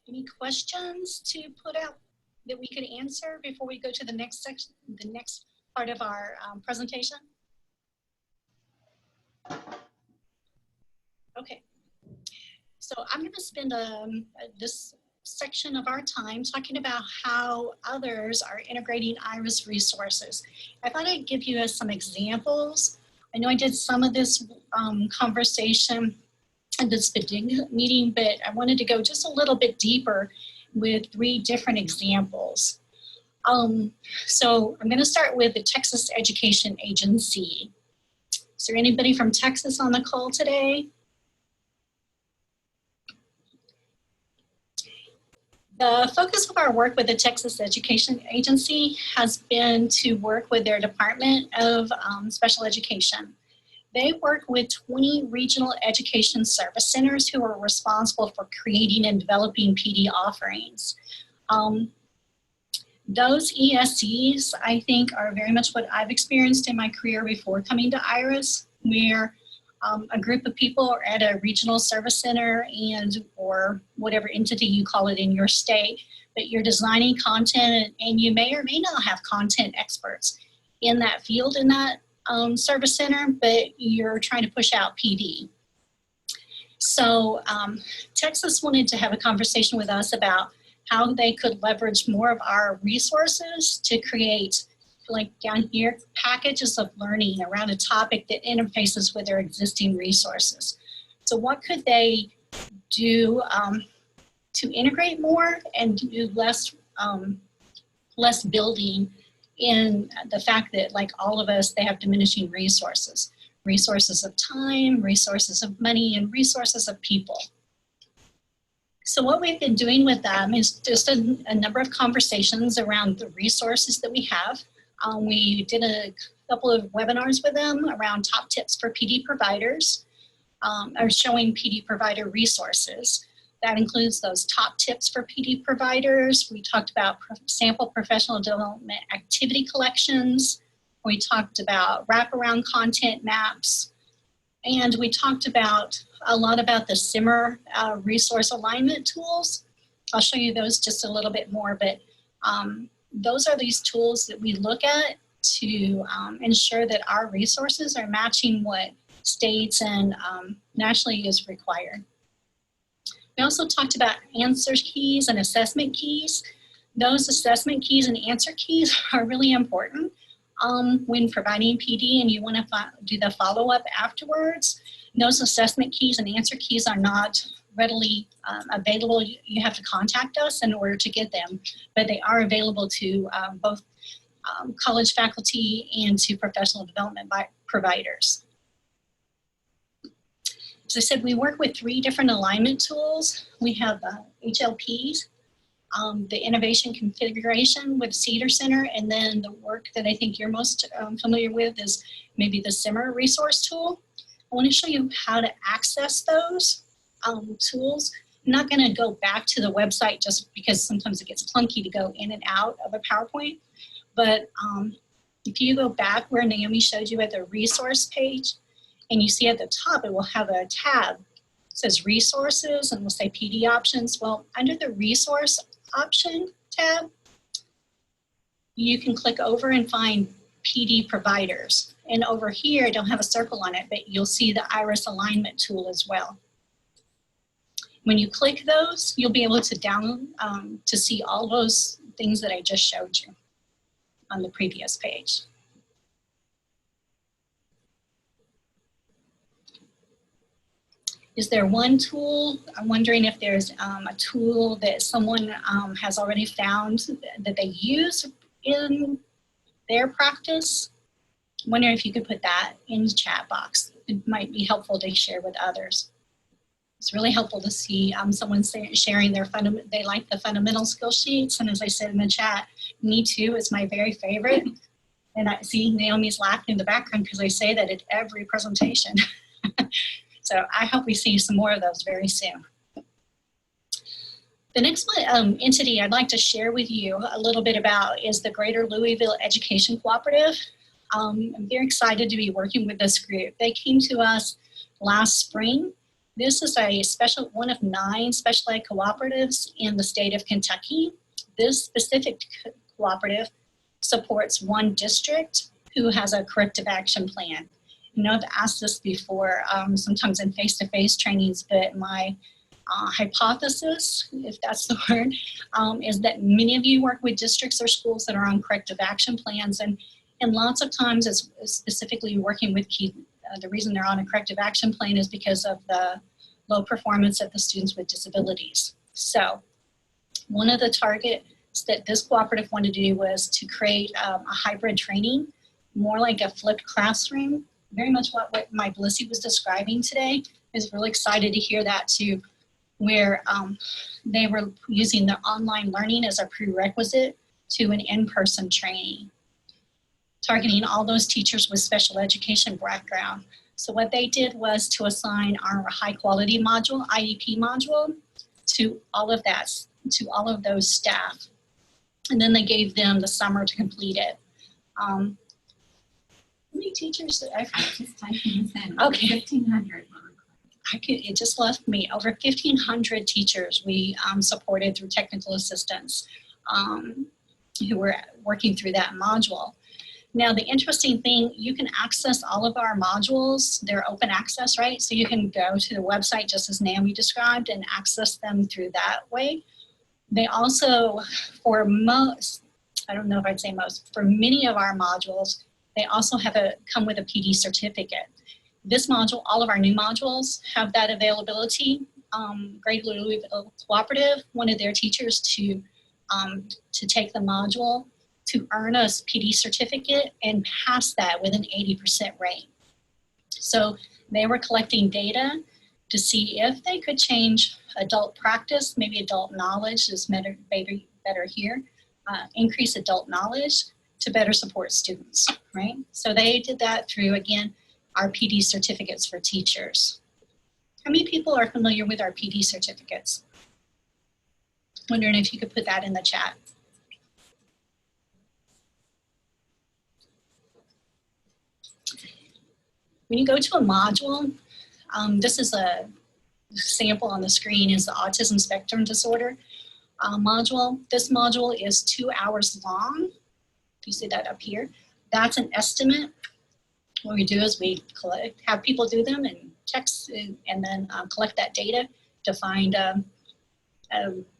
Any questions to put out that we could answer before we go to the next section, the next part of our presentation? Okay, so I'm going to spend this section of our time talking about how others are integrating IRIS resources. I thought I'd give you some examples. I know I did some of this conversation at this meeting, but I wanted to go just a little bit deeper with 3 different examples. So I'm going to start with the Texas Education Agency. Is there anybody from Texas on the call today? The focus of our work with the Texas Education Agency has been to work with their Department of Special Education. They work with 20 regional education service centers who are responsible for creating and developing PD offerings. Those ESCs, I think, are very much what I've experienced in my career before coming to IRIS, where a group of people are at a regional service center or whatever entity you call it in your state, but you're designing content and you may or may not have content experts in that field in that service center, but you're trying to push out PD. So Texas wanted to have a conversation with us about how they could leverage more of our resources to create, like down here, packages of learning around a topic that interfaces with their existing resources. So what could they do to integrate more and do less building in the fact that, like all of us, they have diminishing resources. Resources of time, resources of money, and resources of people. So what we've been doing with them is just a number of conversations around the resources that we have. We did a couple of webinars with them around top tips for PD providers, or showing PD provider resources. That includes those top tips for PD providers. We talked about sample professional development activity collections. We talked about wraparound content maps. And we talked about a lot about the SIMMER resource alignment tools. I'll show you those just a little bit more, but those are these tools that we look at to ensure that our resources are matching what states and nationally is required. We also talked about answer keys and assessment keys. Those assessment keys and answer keys are really important when providing PD and you want to do the follow-up afterwards. Those assessment keys and answer keys are not readily available. You have to contact us in order to get them, but they are available to both college faculty and to professional development providers. As I said, we work with 3 different alignment tools. We have HLPs, the innovation configuration with Cedar Center, and then the work that I think you're most familiar with is maybe the Simmer resource tool. I want to show you how to access those tools. I'm not going to go back to the website just because sometimes it gets clunky to go in and out of a PowerPoint. But if you go back where Naomi showed you at the resource page, and you see at the top, it will have a tab. It says resources, and we'll say PD options. Well, under the resource option tab, you can click over and find PD providers. And over here, I don't have a circle on it, but you'll see the Iris alignment tool as well. When you click those, you'll be able to download to see all those things that I just showed you on the previous page. Is there one tool? I'm wondering if there's a tool that someone has already found that they use in their practice. I'm wondering if you could put that in the chat box. It might be helpful to share with others. It's really helpful to see someone sharing their they like the fundamental skill sheets. And as I said in the chat, me too is my very favorite. And I see Naomi's laughing in the background because I say that at every presentation. So I hope we see some more of those very soon. The next entity I'd like to share with you a little bit about is the Greater Louisville Education Cooperative. I'm very excited to be working with this group. They came to us last spring. This is one of 9 special ed cooperatives in the state of Kentucky. This specific cooperative supports one district who has a corrective action plan. I know I've asked this before, sometimes in face-to-face trainings, but my hypothesis, if that's the word, is that many of you work with districts or schools that are on corrective action plans, and lots of times it's specifically working with the reason they're on a corrective action plan is because of the low performance of the students with disabilities. So one of the targets that this cooperative wanted to do was to create a hybrid training, more like a flipped classroom. Very much what Mike Blissi was describing today. I was really excited to hear that too, where they were using the online learning as a prerequisite to an in-person training, targeting all those teachers with special education background. So what they did was to assign our high quality module, IEP module, to all of that, to all of those staff. And then they gave them the summer to complete it. How many teachers? I just typing this in. Okay. 1,500. It just left me. Over 1,500 teachers we supported through technical assistance who were working through that module. Now, the interesting thing, you can access all of our modules. They're open access, right? So you can go to the website just as Naomi described and access them through that way. They also, for most, I don't know if I'd say most, for many of our modules, they also come with a PD certificate. This module, all of our new modules have that availability. Greater Louisville Cooperative wanted their teachers to take the module to earn a PD certificate and pass that with an 80% rate. So they were collecting data to see if they could change adult practice, maybe adult knowledge is better here, increase adult knowledge to better support students, right? So they did that through, again, our PD certificates for teachers. How many people are familiar with our PD certificates? Wondering if you could put that in the chat. When you go to a module, this is a sample on the screen is the autism spectrum disorder module. This module is 2 hours long. You see that up here. That's an estimate. What we do is we have people do them and checks and then collect that data to find a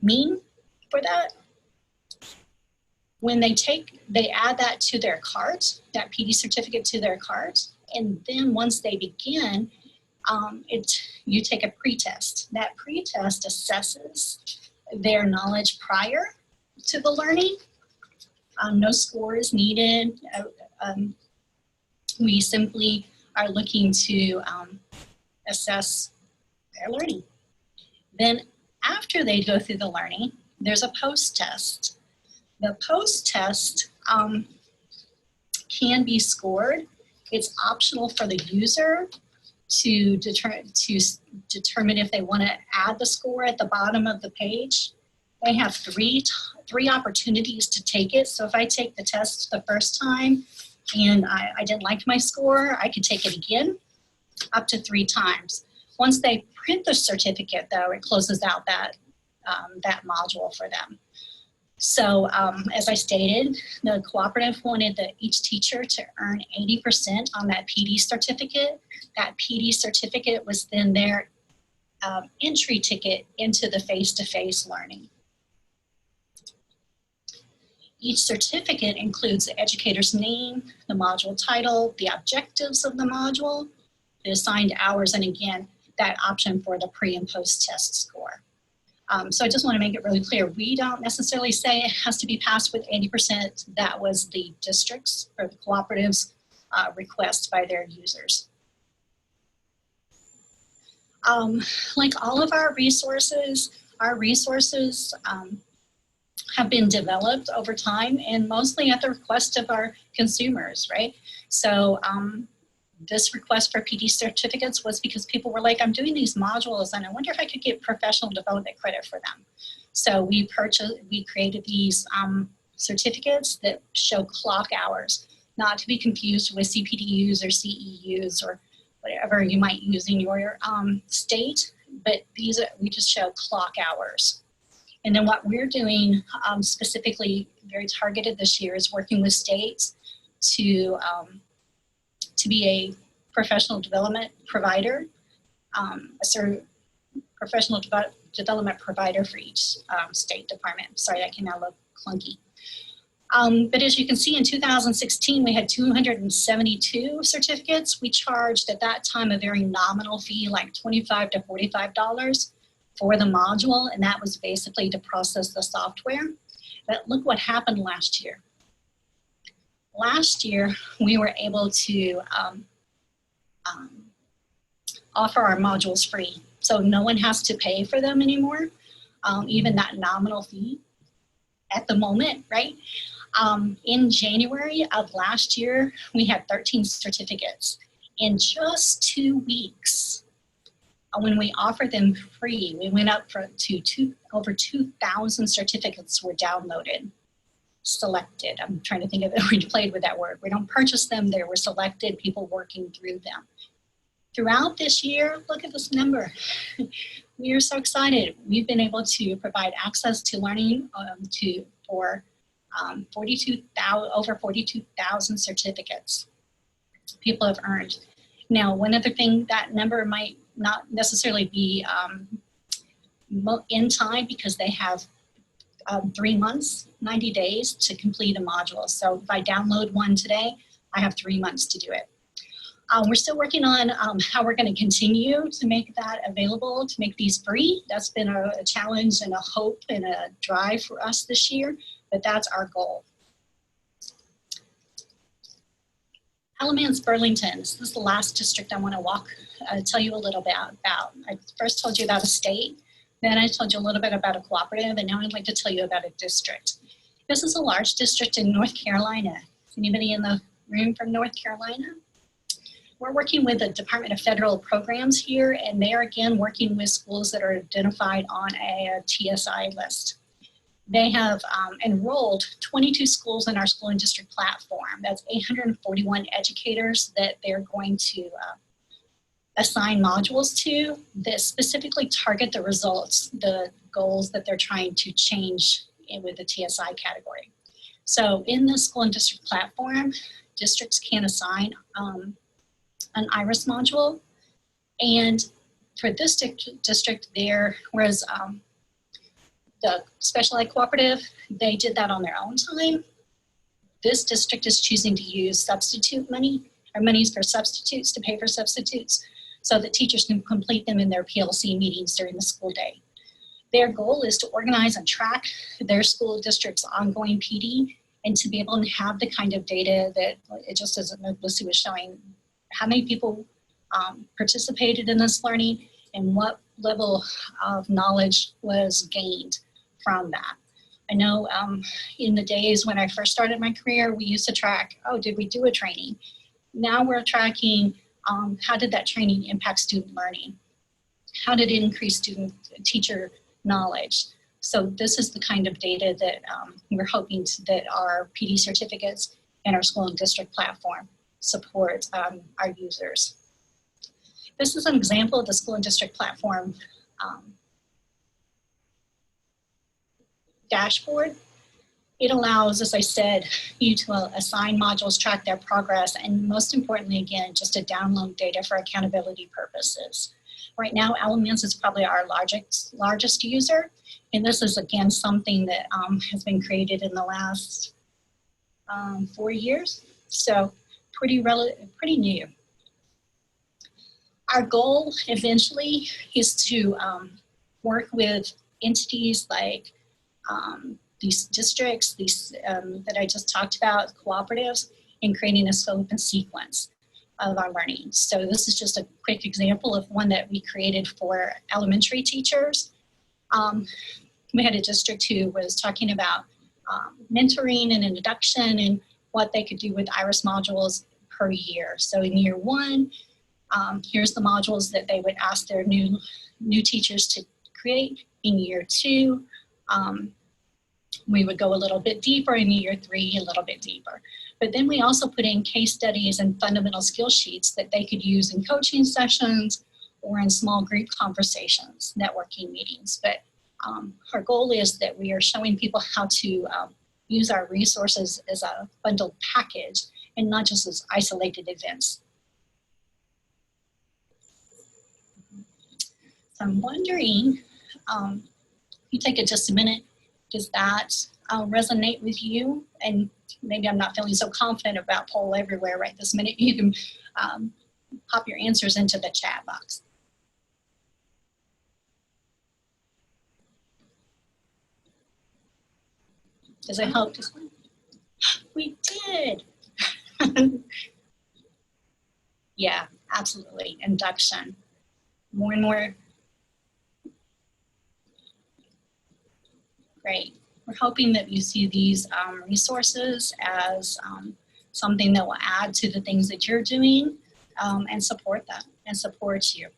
mean for that. When they add that to their cards, that PD certificate to their cards, and then once they begin, you take a pretest. That pretest assesses their knowledge prior to the learning. No score is needed. We simply are looking to assess their learning. Then after they go through the learning, there's a post-test. The post-test can be scored. It's optional for the user to determine if they want to add the score at the bottom of the page. They have three opportunities to take it. So if I take the test the first time and I didn't like my score, I could take it again up to 3 times. Once they print the certificate, though, it closes out that module for them. So as I stated, the cooperative wanted each teacher to earn 80% on that PD certificate. That PD certificate was then their entry ticket into the face-to-face learning. Each certificate includes the educator's name, the module title, the objectives of the module, the assigned hours, and again, that option for the pre and post test score. So I just want to make it really clear, we don't necessarily say it has to be passed with 80%. That was the district's or the cooperative's request by their users. Like all of our resources have been developed over time and mostly at the request of our consumers, right? So this request for PD certificates was because people were like, I'm doing these modules and I wonder if I could get professional development credit for them. So we created these certificates that show clock hours, not to be confused with CPDUs or CEUs or whatever you might use in your state, but we just show clock hours. And then what we're doing specifically very targeted this year is working with states to be a professional development provider, professional development provider for each state department. Sorry, that came out a little clunky. But as you can see, in 2016, we had 272 certificates. We charged at that time a very nominal fee, like $25 to $45 for the module, and that was basically to process the software. But look what happened last year. Last year, we were able to offer our modules free. So no one has to pay for them anymore, even that nominal fee at the moment, right? In January of last year, we had 13 certificates. In just 2 weeks, when we offered them free, we went up to over 2,000 certificates were downloaded. Selected. I'm trying to think of it. We played with that word. We don't purchase them. They were selected, people working through them. Throughout this year, look at this number. We are so excited. We've been able to provide access to learning for over 42,000 certificates people have earned. Now, one other thing, that number might not necessarily be in time because they have 3 months, 90 days to complete a module. So if I download one today, I have 3 months to do it. We're still working on how we're going to continue to make that available, to make these free. That's been a challenge and a hope and a drive for us this year, but that's our goal. Alamance Burlington, this is the last district I want to tell you a little bit about. I first told you about a state, then I told you a little bit about a cooperative, and now I'd like to tell you about a district. This is a large district in North Carolina. Is anybody in the room from North Carolina? We're working with the Department of Federal Programs here, and they are again working with schools that are identified on a TSI list. They have enrolled 22 schools in our school and district platform. That's 841 educators that they're going to assign modules to that specifically target the results, the goals that they're trying to change with the TSI category. So in the school and district platform, districts can assign an IRIS module. And for this district there was the Special Ed Cooperative, they did that on their own time. This district is choosing to use substitute money, or monies for substitutes to pay for substitutes, so that teachers can complete them in their PLC meetings during the school day. Their goal is to organize and track their school district's ongoing PD and to be able to have the kind of data that, it just as Lucy was showing, how many people participated in this learning and what level of knowledge was gained from that. I know in the days when I first started my career, we used to track, oh, did we do a training? Now we're tracking how did that training impact student learning? How did it increase teacher knowledge? So this is the kind of data that we're hoping that our PD certificates and our school and district platform support our users. This is an example of the school and district platform dashboard. It allows, as I said, you to assign modules, track their progress, and most importantly, again, just to download data for accountability purposes. Right now, Elements is probably our largest user, and this is, again, something that has been created in the last 4 years, so pretty new. Our goal eventually is to work with entities like these districts, that I just talked about, cooperatives, in creating a scope and sequence of our learning. So this is just a quick example of one that we created for elementary teachers. We had a district who was talking about mentoring and introduction and what they could do with IRIS modules per year. So in year 1, here's the modules that they would ask their new teachers to create. In year 2, we would go a little bit deeper. In year 3, a little bit deeper. But then we also put in case studies and fundamental skill sheets that they could use in coaching sessions or in small group conversations, networking meetings. But our goal is that we are showing people how to use our resources as a bundled package and not just as isolated events. So I'm wondering, if you take it just a minute, does that resonate with you? And maybe I'm not feeling so confident about Poll Everywhere right this minute. You can pop your answers into the chat box. Does it help? We did. Yeah, absolutely. Induction. More and more. Great. We're hoping that you see these resources as something that will add to the things that you're doing and support them and support you.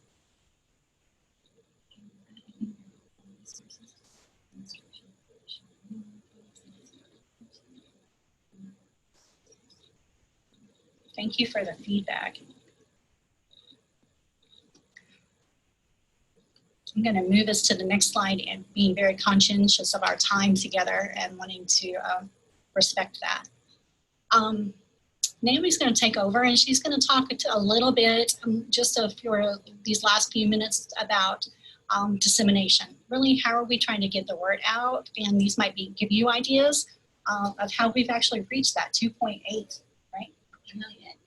Thank you for the feedback. I'm going to move us to the next slide and being very conscientious of our time together and wanting to respect that. Naomi's going to take over and she's going to talk a little bit, just for these last few minutes, about dissemination. Really, how are we trying to get the word out? And these might give you ideas of how we've actually reached that 2.8, right?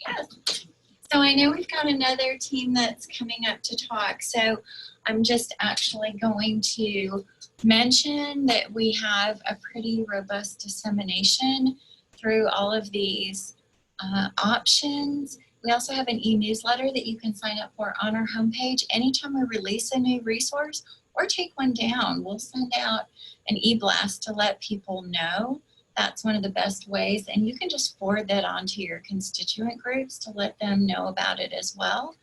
Yes. So I know we've got another team that's coming up to talk. So I'm just actually going to mention that we have a pretty robust dissemination through all of these options. We also have an e-newsletter that you can sign up for on our homepage. Anytime we release a new resource or take one down, we'll send out an e-blast to let people know. That's one of the best ways, and you can just forward that on to your constituent groups to let them know about it as well.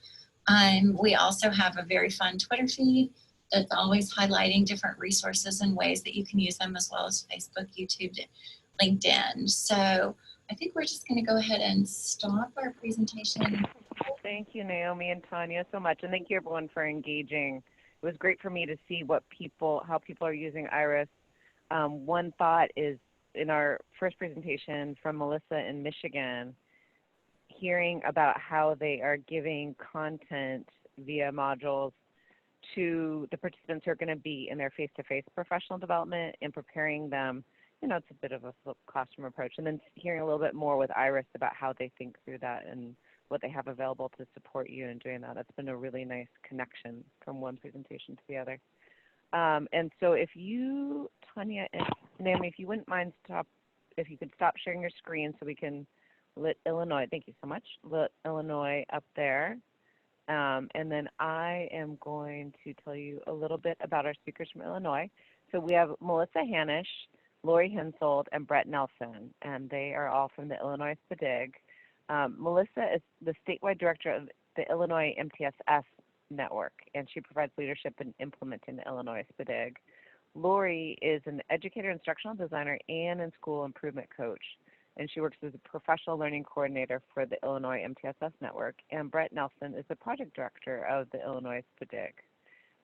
We also have a very fun Twitter feed that's always highlighting different resources and ways that you can use them, as well as Facebook, YouTube, LinkedIn. So I think we're just going to go ahead and stop our presentation. Thank you, Naomi and Tanya, so much, and thank you everyone for engaging. It was great for me to see how people are using IRIS. One thought is, in our first presentation from Melissa in Michigan, hearing about how they are giving content via modules to the participants who are going to be in their face-to-face professional development and preparing them. You know, it's a bit of a flipped classroom approach. And then hearing a little bit more with IRIS about how they think through that and what they have available to support you in doing that. That's been a really nice connection from one presentation to the other. And so if you, Tanya and Naomi, if you wouldn't mind if you could stop sharing your screen so we can lit Illinois. Thank you so much. Lit Illinois up there. And then I am going to tell you a little bit about our speakers from Illinois. So we have Melissa Hanisch, Lori Hensoldt, and Brett Nelson, and they are all from the Illinois SPDIG. Melissa is the statewide director of the Illinois MTSS network, and she provides leadership in implementing the Illinois SPDIG. Lori is an educator, instructional designer, and in-school improvement coach, and she works as a professional learning coordinator for the Illinois MTSS network. And Brett Nelson is the project director of the Illinois SPDIG.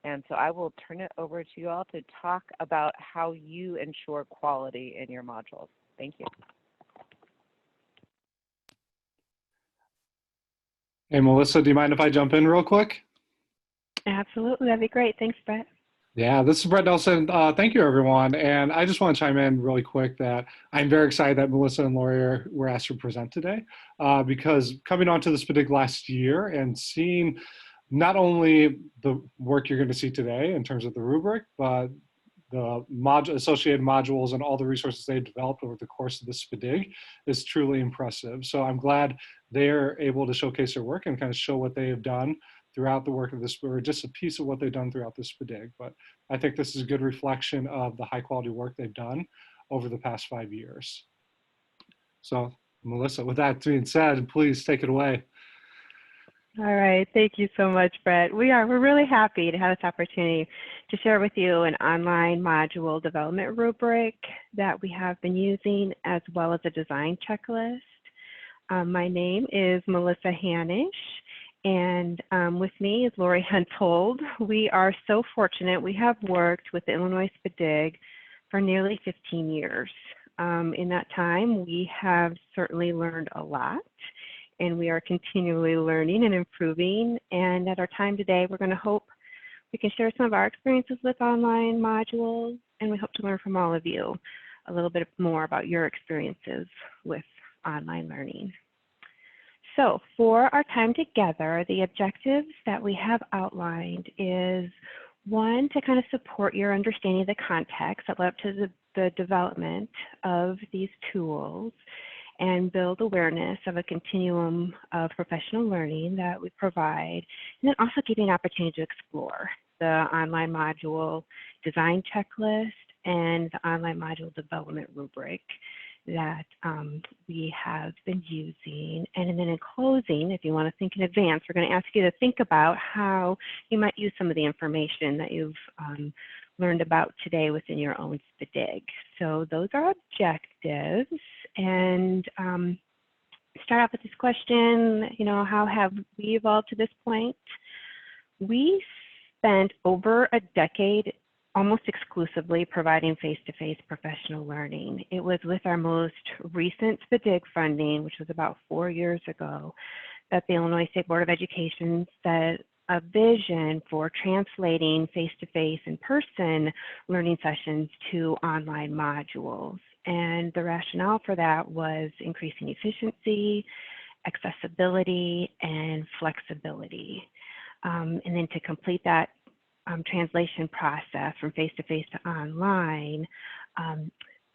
And so I will turn it over to you all to talk about how you ensure quality in your modules. Thank you. Hey, Melissa, do you mind if I jump in real quick? Absolutely, that'd be great. Thanks, Brett. Yeah, this is Brett Nelson. Thank you, everyone. And I just want to chime in really quick that I'm very excited that Melissa and Lori were asked to present today because coming onto the SPDIG last year and seeing not only the work you're going to see today in terms of the rubric, but the associated modules and all the resources they've developed over the course of the SPDIG is truly impressive. So I'm glad they're able to showcase their work and kind of show what they have done throughout the work of this, or just a piece of what they've done throughout this SPDIG. But I think this is a good reflection of the high quality work they've done over the past 5 years. So Melissa, with that being said, please take it away. All right, thank you so much, Brett. We're really happy to have this opportunity to share with you an online module development rubric that we have been using, as well as a design checklist. My name is Melissa Hanisch, and with me is Lori Hensoldt. We are so fortunate. We have worked with the Illinois SPDIG for nearly 15 years. In that time, we have certainly learned a lot, and we are continually learning and improving. And at our time today, we're going to hope we can share some of our experiences with online modules, and we hope to learn from all of you a little bit more about your experiences with online learning. So for our time together, the objectives that we have outlined is, one, to kind of support your understanding of the context that led up to the development of these tools and build awareness of a continuum of professional learning that we provide, and then also give you an opportunity to explore the online module design checklist and the online module development rubric that we have been using. And then in closing, if you want to think in advance, we're going to ask you to think about how you might use some of the information that you've learned about today within your own SPDIG. So those are objectives. And start off with this question, how have we evolved to this point? We spent over a decade almost exclusively providing face-to-face professional learning. It was with our most recent SPDIG funding, which was about 4 years ago, that the Illinois State Board of Education set a vision for translating face-to-face in-person learning sessions to online modules. And the rationale for that was increasing efficiency, accessibility, and flexibility. And then to complete that translation process from face-to-face to online,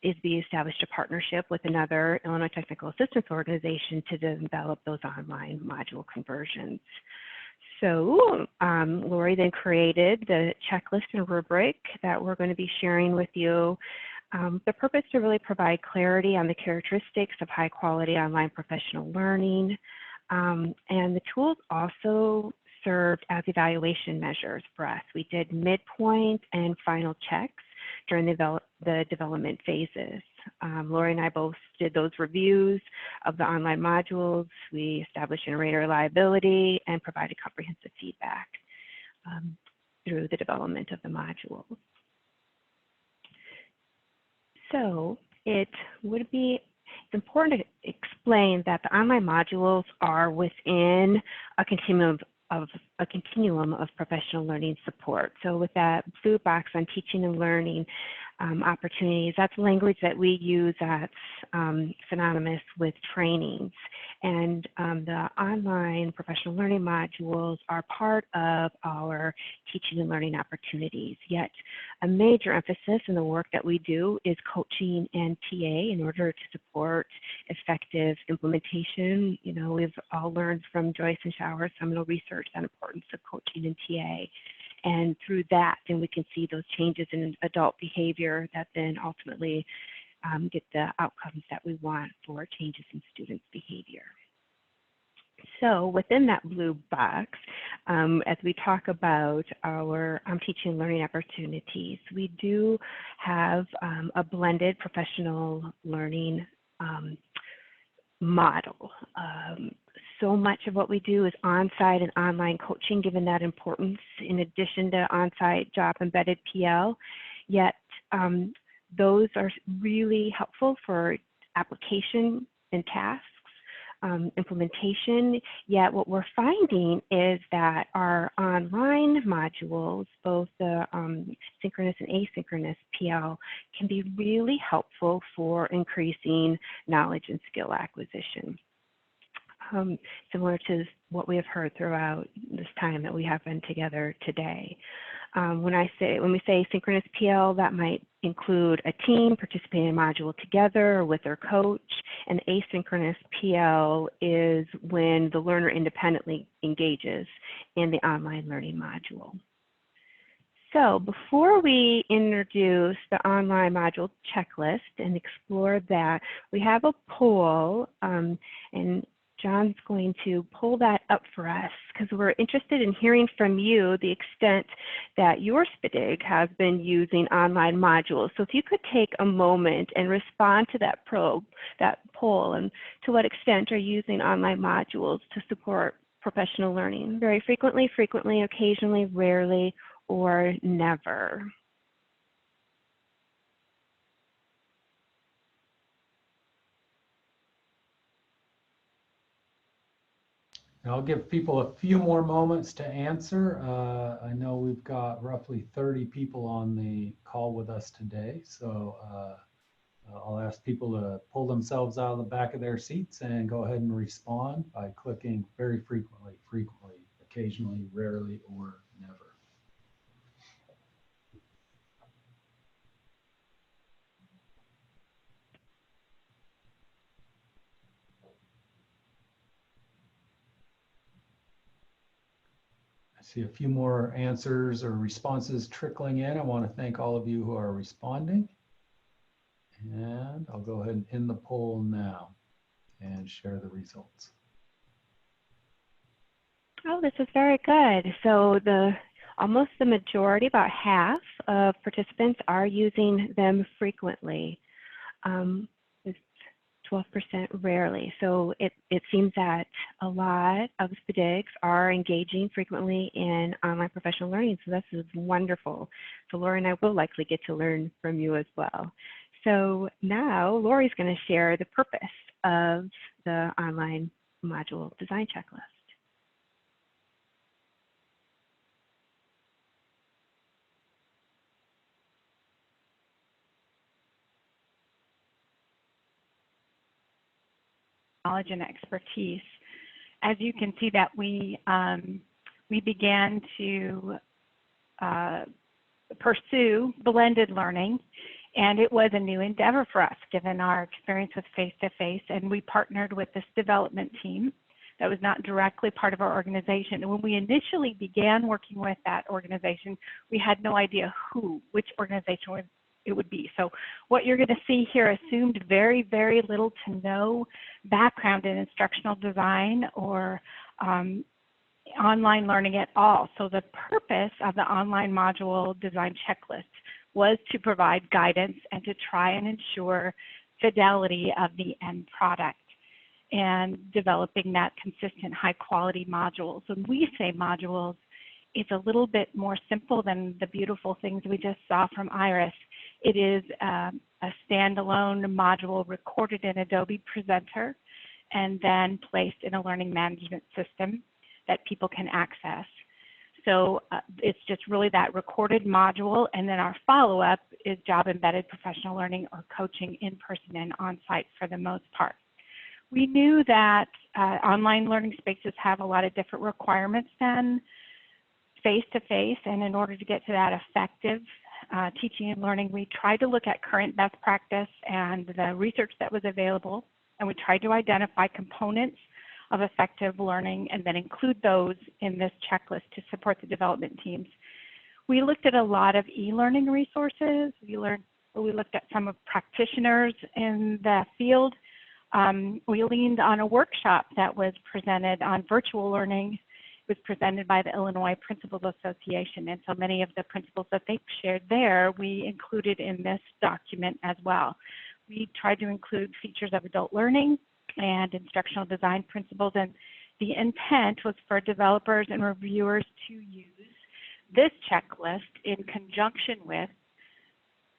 we established a partnership with another Illinois Technical Assistance Organization to develop those online module conversions. So Lori then created the checklist and rubric that we're going to be sharing with you. The purpose to really provide clarity on the characteristics of high quality online professional learning. And the tools also served as evaluation measures for us. We did midpoint and final checks during the development phases. Lori and I both did those reviews of the online modules. We established generator reliability and provided comprehensive feedback through the development of the modules. So it's important to explain that the online modules are within a continuum of professional learning support. So with that blue box on teaching and learning, opportunities. That's language that we use that's synonymous with trainings. And the online professional learning modules are part of our teaching and learning opportunities. Yet a major emphasis in the work that we do is coaching and TA in order to support effective implementation. You know, we've all learned from Joyce and Shower's seminal research on the importance of coaching and TA. And through that, then we can see those changes in adult behavior that then ultimately get the outcomes that we want for changes in students' behavior. So within that blue box, as we talk about our teaching and learning opportunities, we do have a blended professional learning model. So much of what we do is on-site and online coaching, given that importance, in addition to on-site job embedded PL. Yet those are really helpful for application and tasks, implementation. Yet what we're finding is that our online modules, both the synchronous and asynchronous PL, can be really helpful for increasing knowledge and skill acquisition. Similar to what we have heard throughout this time that we have been together today. When we say synchronous PL, that might include a team participating in a module together or with their coach, and asynchronous PL is when the learner independently engages in the online learning module. So before we introduce the online module checklist and explore that, we have a poll, and John's going to pull that up for us because we're interested in hearing from you the extent that your SPDIG has been using online modules. So if you could take a moment and respond to that poll, and to what extent are you using online modules to support professional learning? Very frequently, frequently, occasionally, rarely, or never. I'll give people a few more moments to answer. I know we've got roughly 30 people on the call with us today, so I'll ask people to pull themselves out of the back of their seats and go ahead and respond by clicking very frequently, frequently, occasionally, rarely, or never. I see a few more answers or responses trickling in. I want to thank all of you who are responding. And I'll go ahead and end the poll now and share the results. Oh, this is very good. So almost the majority, about half of participants are using them frequently. It's 12% rarely. So it seems that a lot of SPDIGs are engaging frequently in online professional learning. So this is wonderful. So Lori and I will likely get to learn from you as well. So now Lori's going to share the purpose of the online module design checklist. Knowledge and expertise. As you can see that we began to pursue blended learning, and it was a new endeavor for us given our experience with face-to-face, and we partnered with this development team that was not directly part of our organization. And when we initially began working with that organization, we had no idea which organization it would be. So what you're going to see here assumed very, very little to no background in instructional design or online learning at all. So the purpose of the online module design checklist was to provide guidance and to try and ensure fidelity of the end product and developing that consistent high quality modules. When we say modules, it's a little bit more simple than the beautiful things we just saw from Iris. It is a standalone module recorded in Adobe Presenter and then placed in a learning management system that people can access. So it's just really that recorded module, and then our follow-up is job-embedded professional learning or coaching in person and on-site for the most part. We knew that online learning spaces have a lot of different requirements than face-to-face, and in order to get to that effective teaching and learning, we tried to look at current best practice and the research that was available, and we tried to identify components of effective learning and then include those in this checklist to support the development teams. We looked at a lot of e-learning resources. We looked at some of practitioners in the field. We leaned on a workshop that was presented on virtual learning. It was presented by the Illinois Principals Association, and so many of the principles that they shared there, we included in this document as well. We tried to include features of adult learning and instructional design principles, and the intent was for developers and reviewers to use this checklist in conjunction with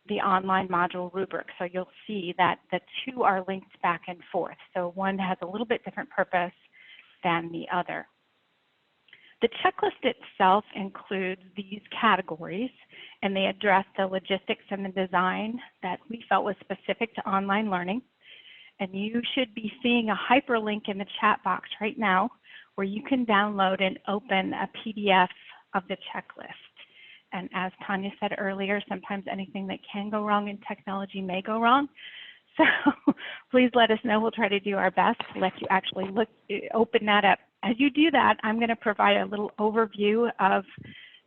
the online module rubric. So you'll see that the two are linked back and forth. So one has a little bit different purpose than the other. The checklist itself includes these categories, and they address the logistics and the design that we felt was specific to online learning. And you should be seeing a hyperlink in the chat box right now where you can download and open a PDF of the checklist. And as Tanya said earlier, sometimes anything that can go wrong in technology may go wrong. So please let us know. We'll try to do our best to let you actually open that up. As you do that, I'm going to provide a little overview of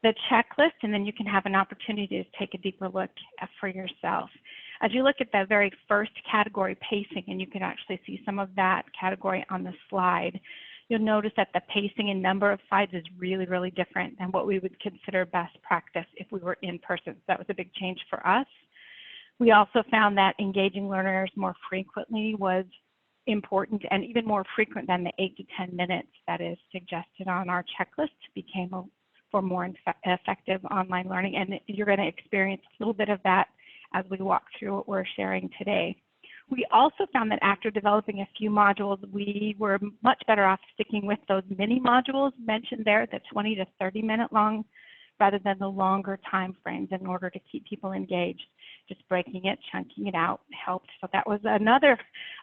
the checklist, and then you can have an opportunity to take a deeper look for yourself. As you look at the very first category, pacing, and you can actually see some of that category on the slide, you'll notice that the pacing and number of slides is really, really different than what we would consider best practice if we were in person. So that was a big change for us. We also found that engaging learners more frequently was important, and even more frequent than the 8 to 10 minutes that is suggested on our checklist became for more effective online learning. And you're going to experience a little bit of that as we walk through what we're sharing today. We also found that after developing a few modules, we were much better off sticking with those mini modules mentioned there, the 20 to 30 minute long, rather than the longer time frames in order to keep people engaged. Just breaking it, chunking it out helped. So that was another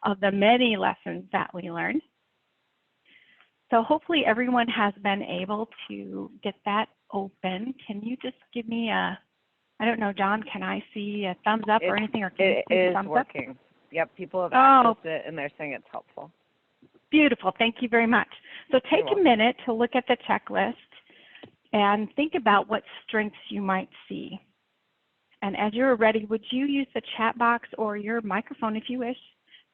of the many lessons that we learned. So hopefully everyone has been able to get that open. Can you just give me a, I don't know, John, can I see a thumbs up or anything? Or can you see a thumbs working. Up? Yep, people have accessed it and they're saying it's helpful. Beautiful, thank you very much. So take a minute to look at the checklist and think about what strengths you might see. And as you're ready, would you use the chat box or your microphone, if you wish,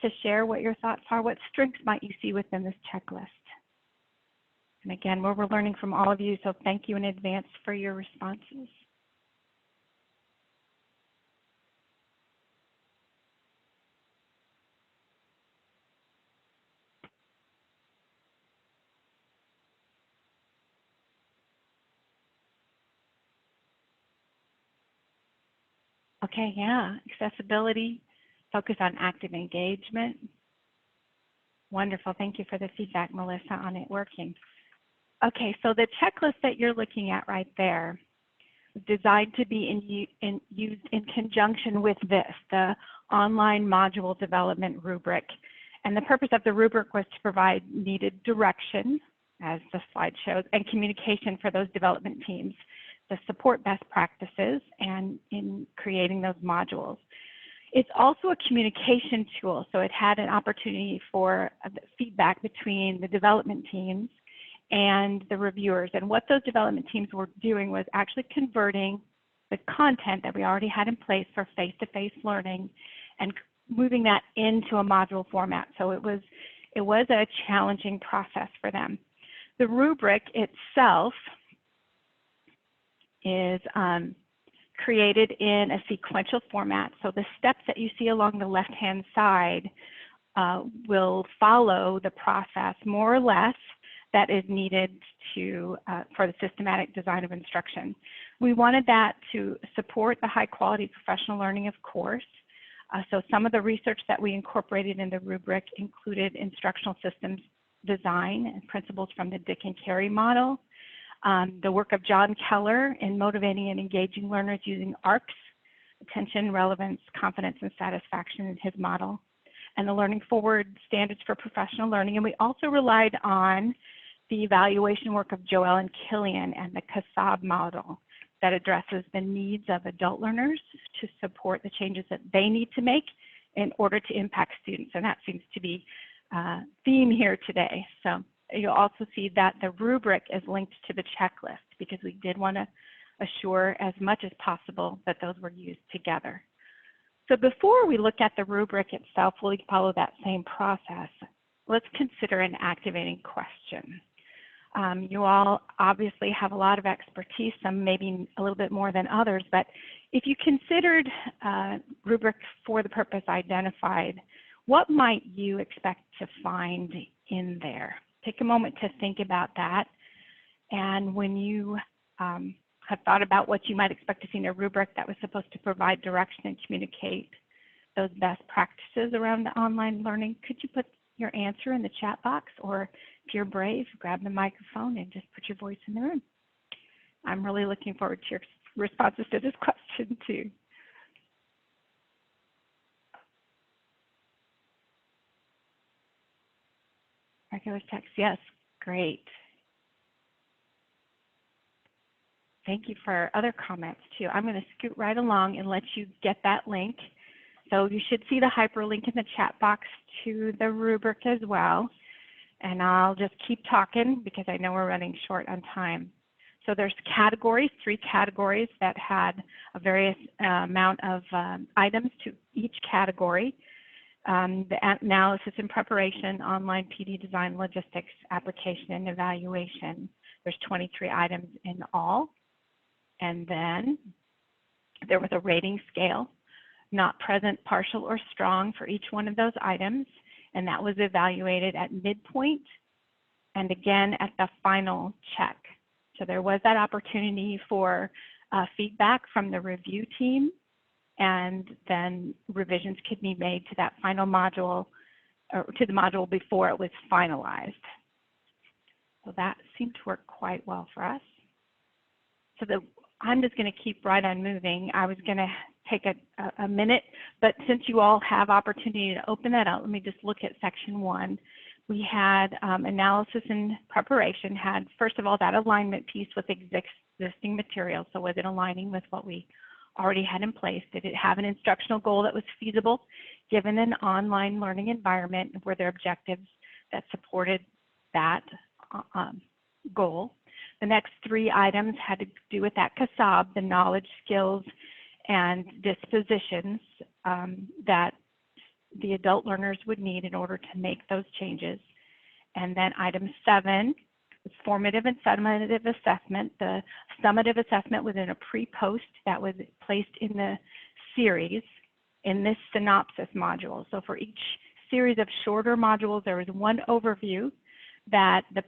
to share what your thoughts are? What strengths might you see within this checklist? And again, we're learning from all of you, so thank you in advance for your responses. Okay, yeah, accessibility, focus on active engagement. Wonderful, thank you for the feedback, Melissa, on it working. Okay, so the checklist that you're looking at right there is designed to be used in conjunction with this, the online module development rubric. And the purpose of the rubric was to provide needed direction, as the slide shows, and communication for those development teams to support best practices and in creating those modules. It's also a communication tool, so it had an opportunity for feedback between the development teams and the reviewers. And what those development teams were doing was actually converting the content that we already had in place for face-to-face learning and moving that into a module format. So it was a challenging process for them. The rubric itself is created in a sequential format. So the steps that you see along the left-hand side will follow the process more or less that is needed for the systematic design of instruction. We wanted that to support the high quality professional learning, of course. So some of the research that we incorporated in the rubric included instructional systems design and principles from the Dick and Carey model, The work of John Keller in motivating and engaging learners using ARCS, attention, relevance, confidence, and satisfaction in his model, and the Learning Forward Standards for Professional Learning. And we also relied on the evaluation work of Joellen Killian and the CASAB model that addresses the needs of adult learners to support the changes that they need to make in order to impact students. And that seems to be a theme here today. So you'll also see that the rubric is linked to the checklist because we did want to assure as much as possible that those were used together. So before we look at the rubric itself, we'll follow that same process. Let's consider an activating question. You all obviously have a lot of expertise, some maybe a little bit more than others, but if you considered rubric for the purpose identified, what might you expect to find in there? Take a moment to think about that. And when you have thought about what you might expect to see in a rubric that was supposed to provide direction and communicate those best practices around the online learning, could you put your answer in the chat box, or if you're brave, grab the microphone and just put your voice in the room. I'm really looking forward to your responses to this question too. Regular text, yes, great. Thank you for other comments too. I'm going to scoot right along and let you get that link. So you should see the hyperlink in the chat box to the rubric as well. And I'll just keep talking because I know we're running short on time. So there's categories, 3 categories that had a various amount of items to each category. The analysis and preparation, online PD design, logistics, application, and evaluation. There's 23 items in all. And then there was a rating scale, not present, partial, or strong for each one of those items. And that was evaluated at midpoint and again at the final check. So there was that opportunity for feedback from the review team, and then revisions could be made to that final module, or to the module before it was finalized. So that seemed to work quite well for us. So I'm just going to keep right on moving. I was going to take a minute, but since you all have opportunity to open that out, let me just look at section 1. We had analysis and preparation, had first of all that alignment piece with existing materials. So was it aligning with what we already had in place? Did it have an instructional goal that was feasible given an online learning environment? Were there objectives that supported that goal? The next 3 items had to do with that CASAB, the knowledge, skills, and dispositions that the adult learners would need in order to make those changes. And then item 7 was formative and summative assessment. The summative assessment was in a pre-post that was placed in the series in this synopsis module. So for each series of shorter modules, there was one overview that the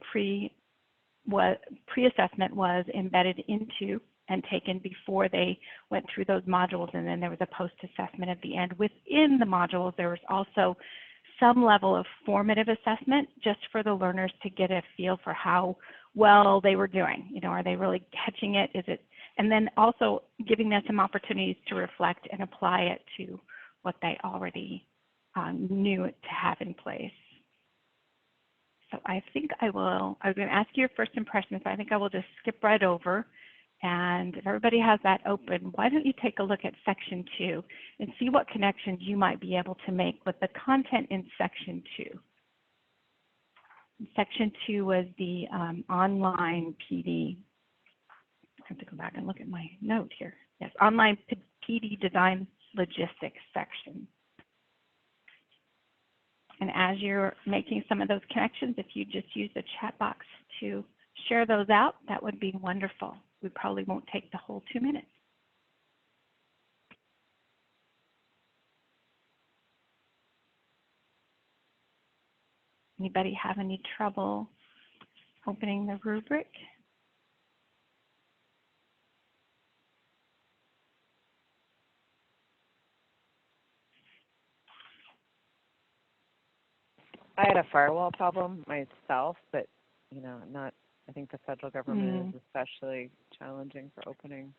pre-assessment was embedded into and taken before they went through those modules, and then there was a post-assessment at the end. Within the modules, there was also some level of formative assessment just for the learners to get a feel for how well they were doing. You know, are they really catching it? Is it? And then also giving them some opportunities to reflect and apply it to what they already knew to have in place. So I think I was going to ask you your first impressions, but I think I will just skip right over. And if everybody has that open, why don't you take a look at section 2 and see what connections you might be able to make with the content in section 2. Section 2 was the online PD. I have to go back and look at my note here. Yes, online PD design logistics section. And as you're making some of those connections, if you just use the chat box to share those out, that would be wonderful. We probably won't take the whole 2 minutes. Anybody have any trouble opening the rubric? I had a firewall problem myself, but you know, not I think the federal government is especially challenging for opening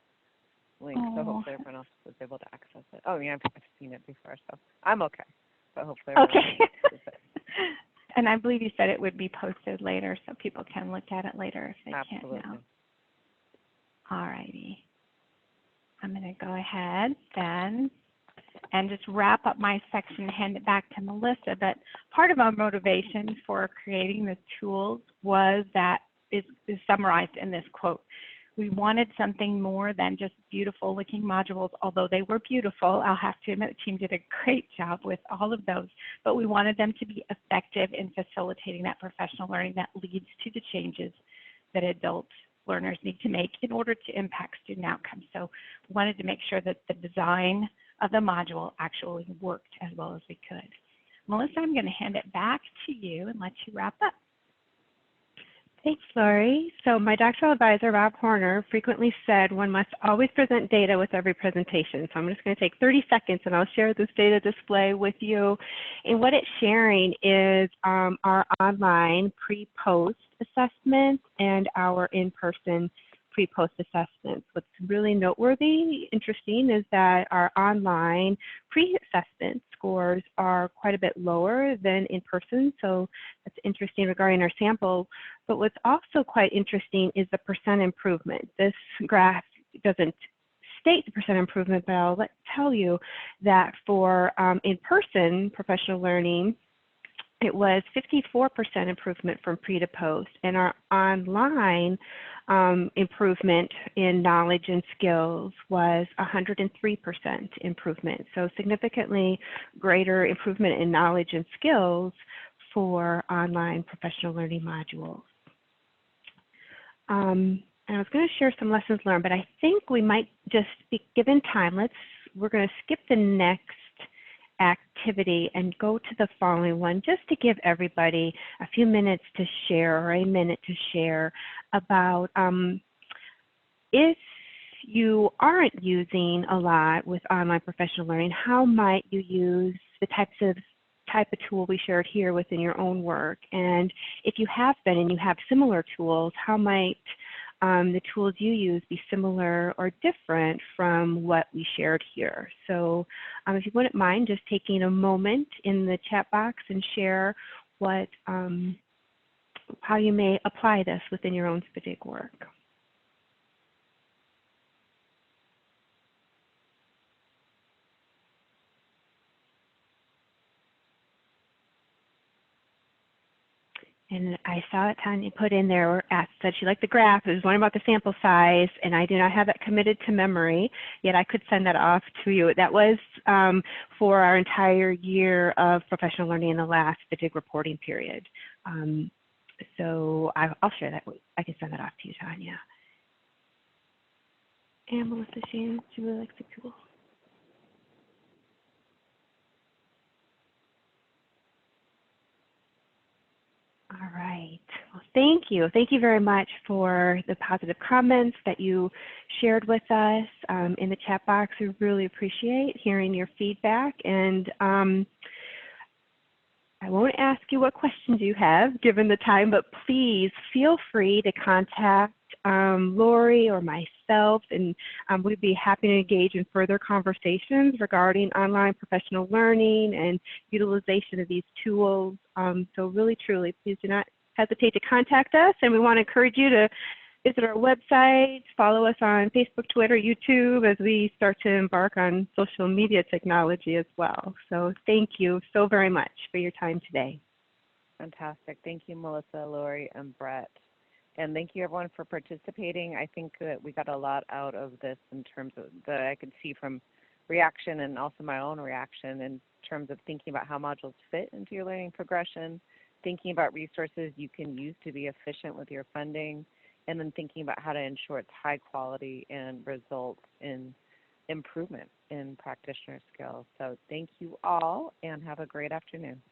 links, so hopefully everyone else was able to access it. Oh, yeah, I've seen it before, so I'm okay. But hopefully everyone else accesses it. And I believe you said it would be posted later so people can look at it later if they Absolutely. can't now. All righty. I'm going to go ahead then and just wrap up my section and hand it back to Melissa. But part of our motivation for creating the tools was that is summarized in this quote. We wanted something more than just beautiful looking modules, although they were beautiful. I'll have to admit the team did a great job with all of those, but we wanted them to be effective in facilitating that professional learning that leads to the changes that adult learners need to make in order to impact student outcomes. So we wanted to make sure that the design of the module actually worked as well as we could. Melissa, I'm going to hand it back to you and let you wrap up. Thanks, Lori. So my doctoral advisor, Rob Horner, frequently said one must always present data with every presentation. So I'm just going to take 30 seconds and I'll share this data display with you. And what it's sharing is our online pre-post assessment and our in-person pre-post assessments. What's really noteworthy, interesting, is that our online pre-assessment scores are quite a bit lower than in person. So that's interesting regarding our sample. But what's also quite interesting is the percent improvement. This graph doesn't state the percent improvement, but I'll tell you that for in-person professional learning, it was 54% improvement from pre to post, and our online improvement in knowledge and skills was 103% improvement. So significantly greater improvement in knowledge and skills for online professional learning modules. And I was going to share some lessons learned, but I think we might just be given time. We're going to skip the next activity and go to the following one just to give everybody a few minutes to share, or a minute to share about if you aren't using a lot with online professional learning, how might you use the type of tool we shared here within your own work? And if you have been and you have similar tools, how might the tools you use be similar or different from what we shared here? So if you wouldn't mind just taking a moment in the chat box and share what, how you may apply this within your own SPDIG work. And I saw that Tanya put in there, or asked, said she liked the graph. It was one about the sample size, and I do not have that committed to memory, yet I could send that off to you. That was for our entire year of professional learning in the last SPDIG reporting period. So I'll share that. I can send that off to you, Tanya. And Melissa, she really likes the tool. All right. Well, thank you. Thank you very much for the positive comments that you shared with us in the chat box. We really appreciate hearing your feedback. And I won't ask you what questions you have given the time, but please feel free to contact Lori or myself, and we'd be happy to engage in further conversations regarding online professional learning and utilization of these tools. So really, truly, please do not hesitate to contact us, and we want to encourage you to visit our website, follow us on Facebook, Twitter, YouTube, as we start to embark on social media technology as well. So thank you so very much for your time today. Fantastic. Thank you, Melissa, Lori, and Brett. And thank you, everyone, for participating. I think that we got a lot out of this in terms of that I could see from reaction and also my own reaction in terms of thinking about how modules fit into your learning progression, thinking about resources you can use to be efficient with your funding, and then thinking about how to ensure it's high quality and results in improvement in practitioner skills. So thank you all, and have a great afternoon.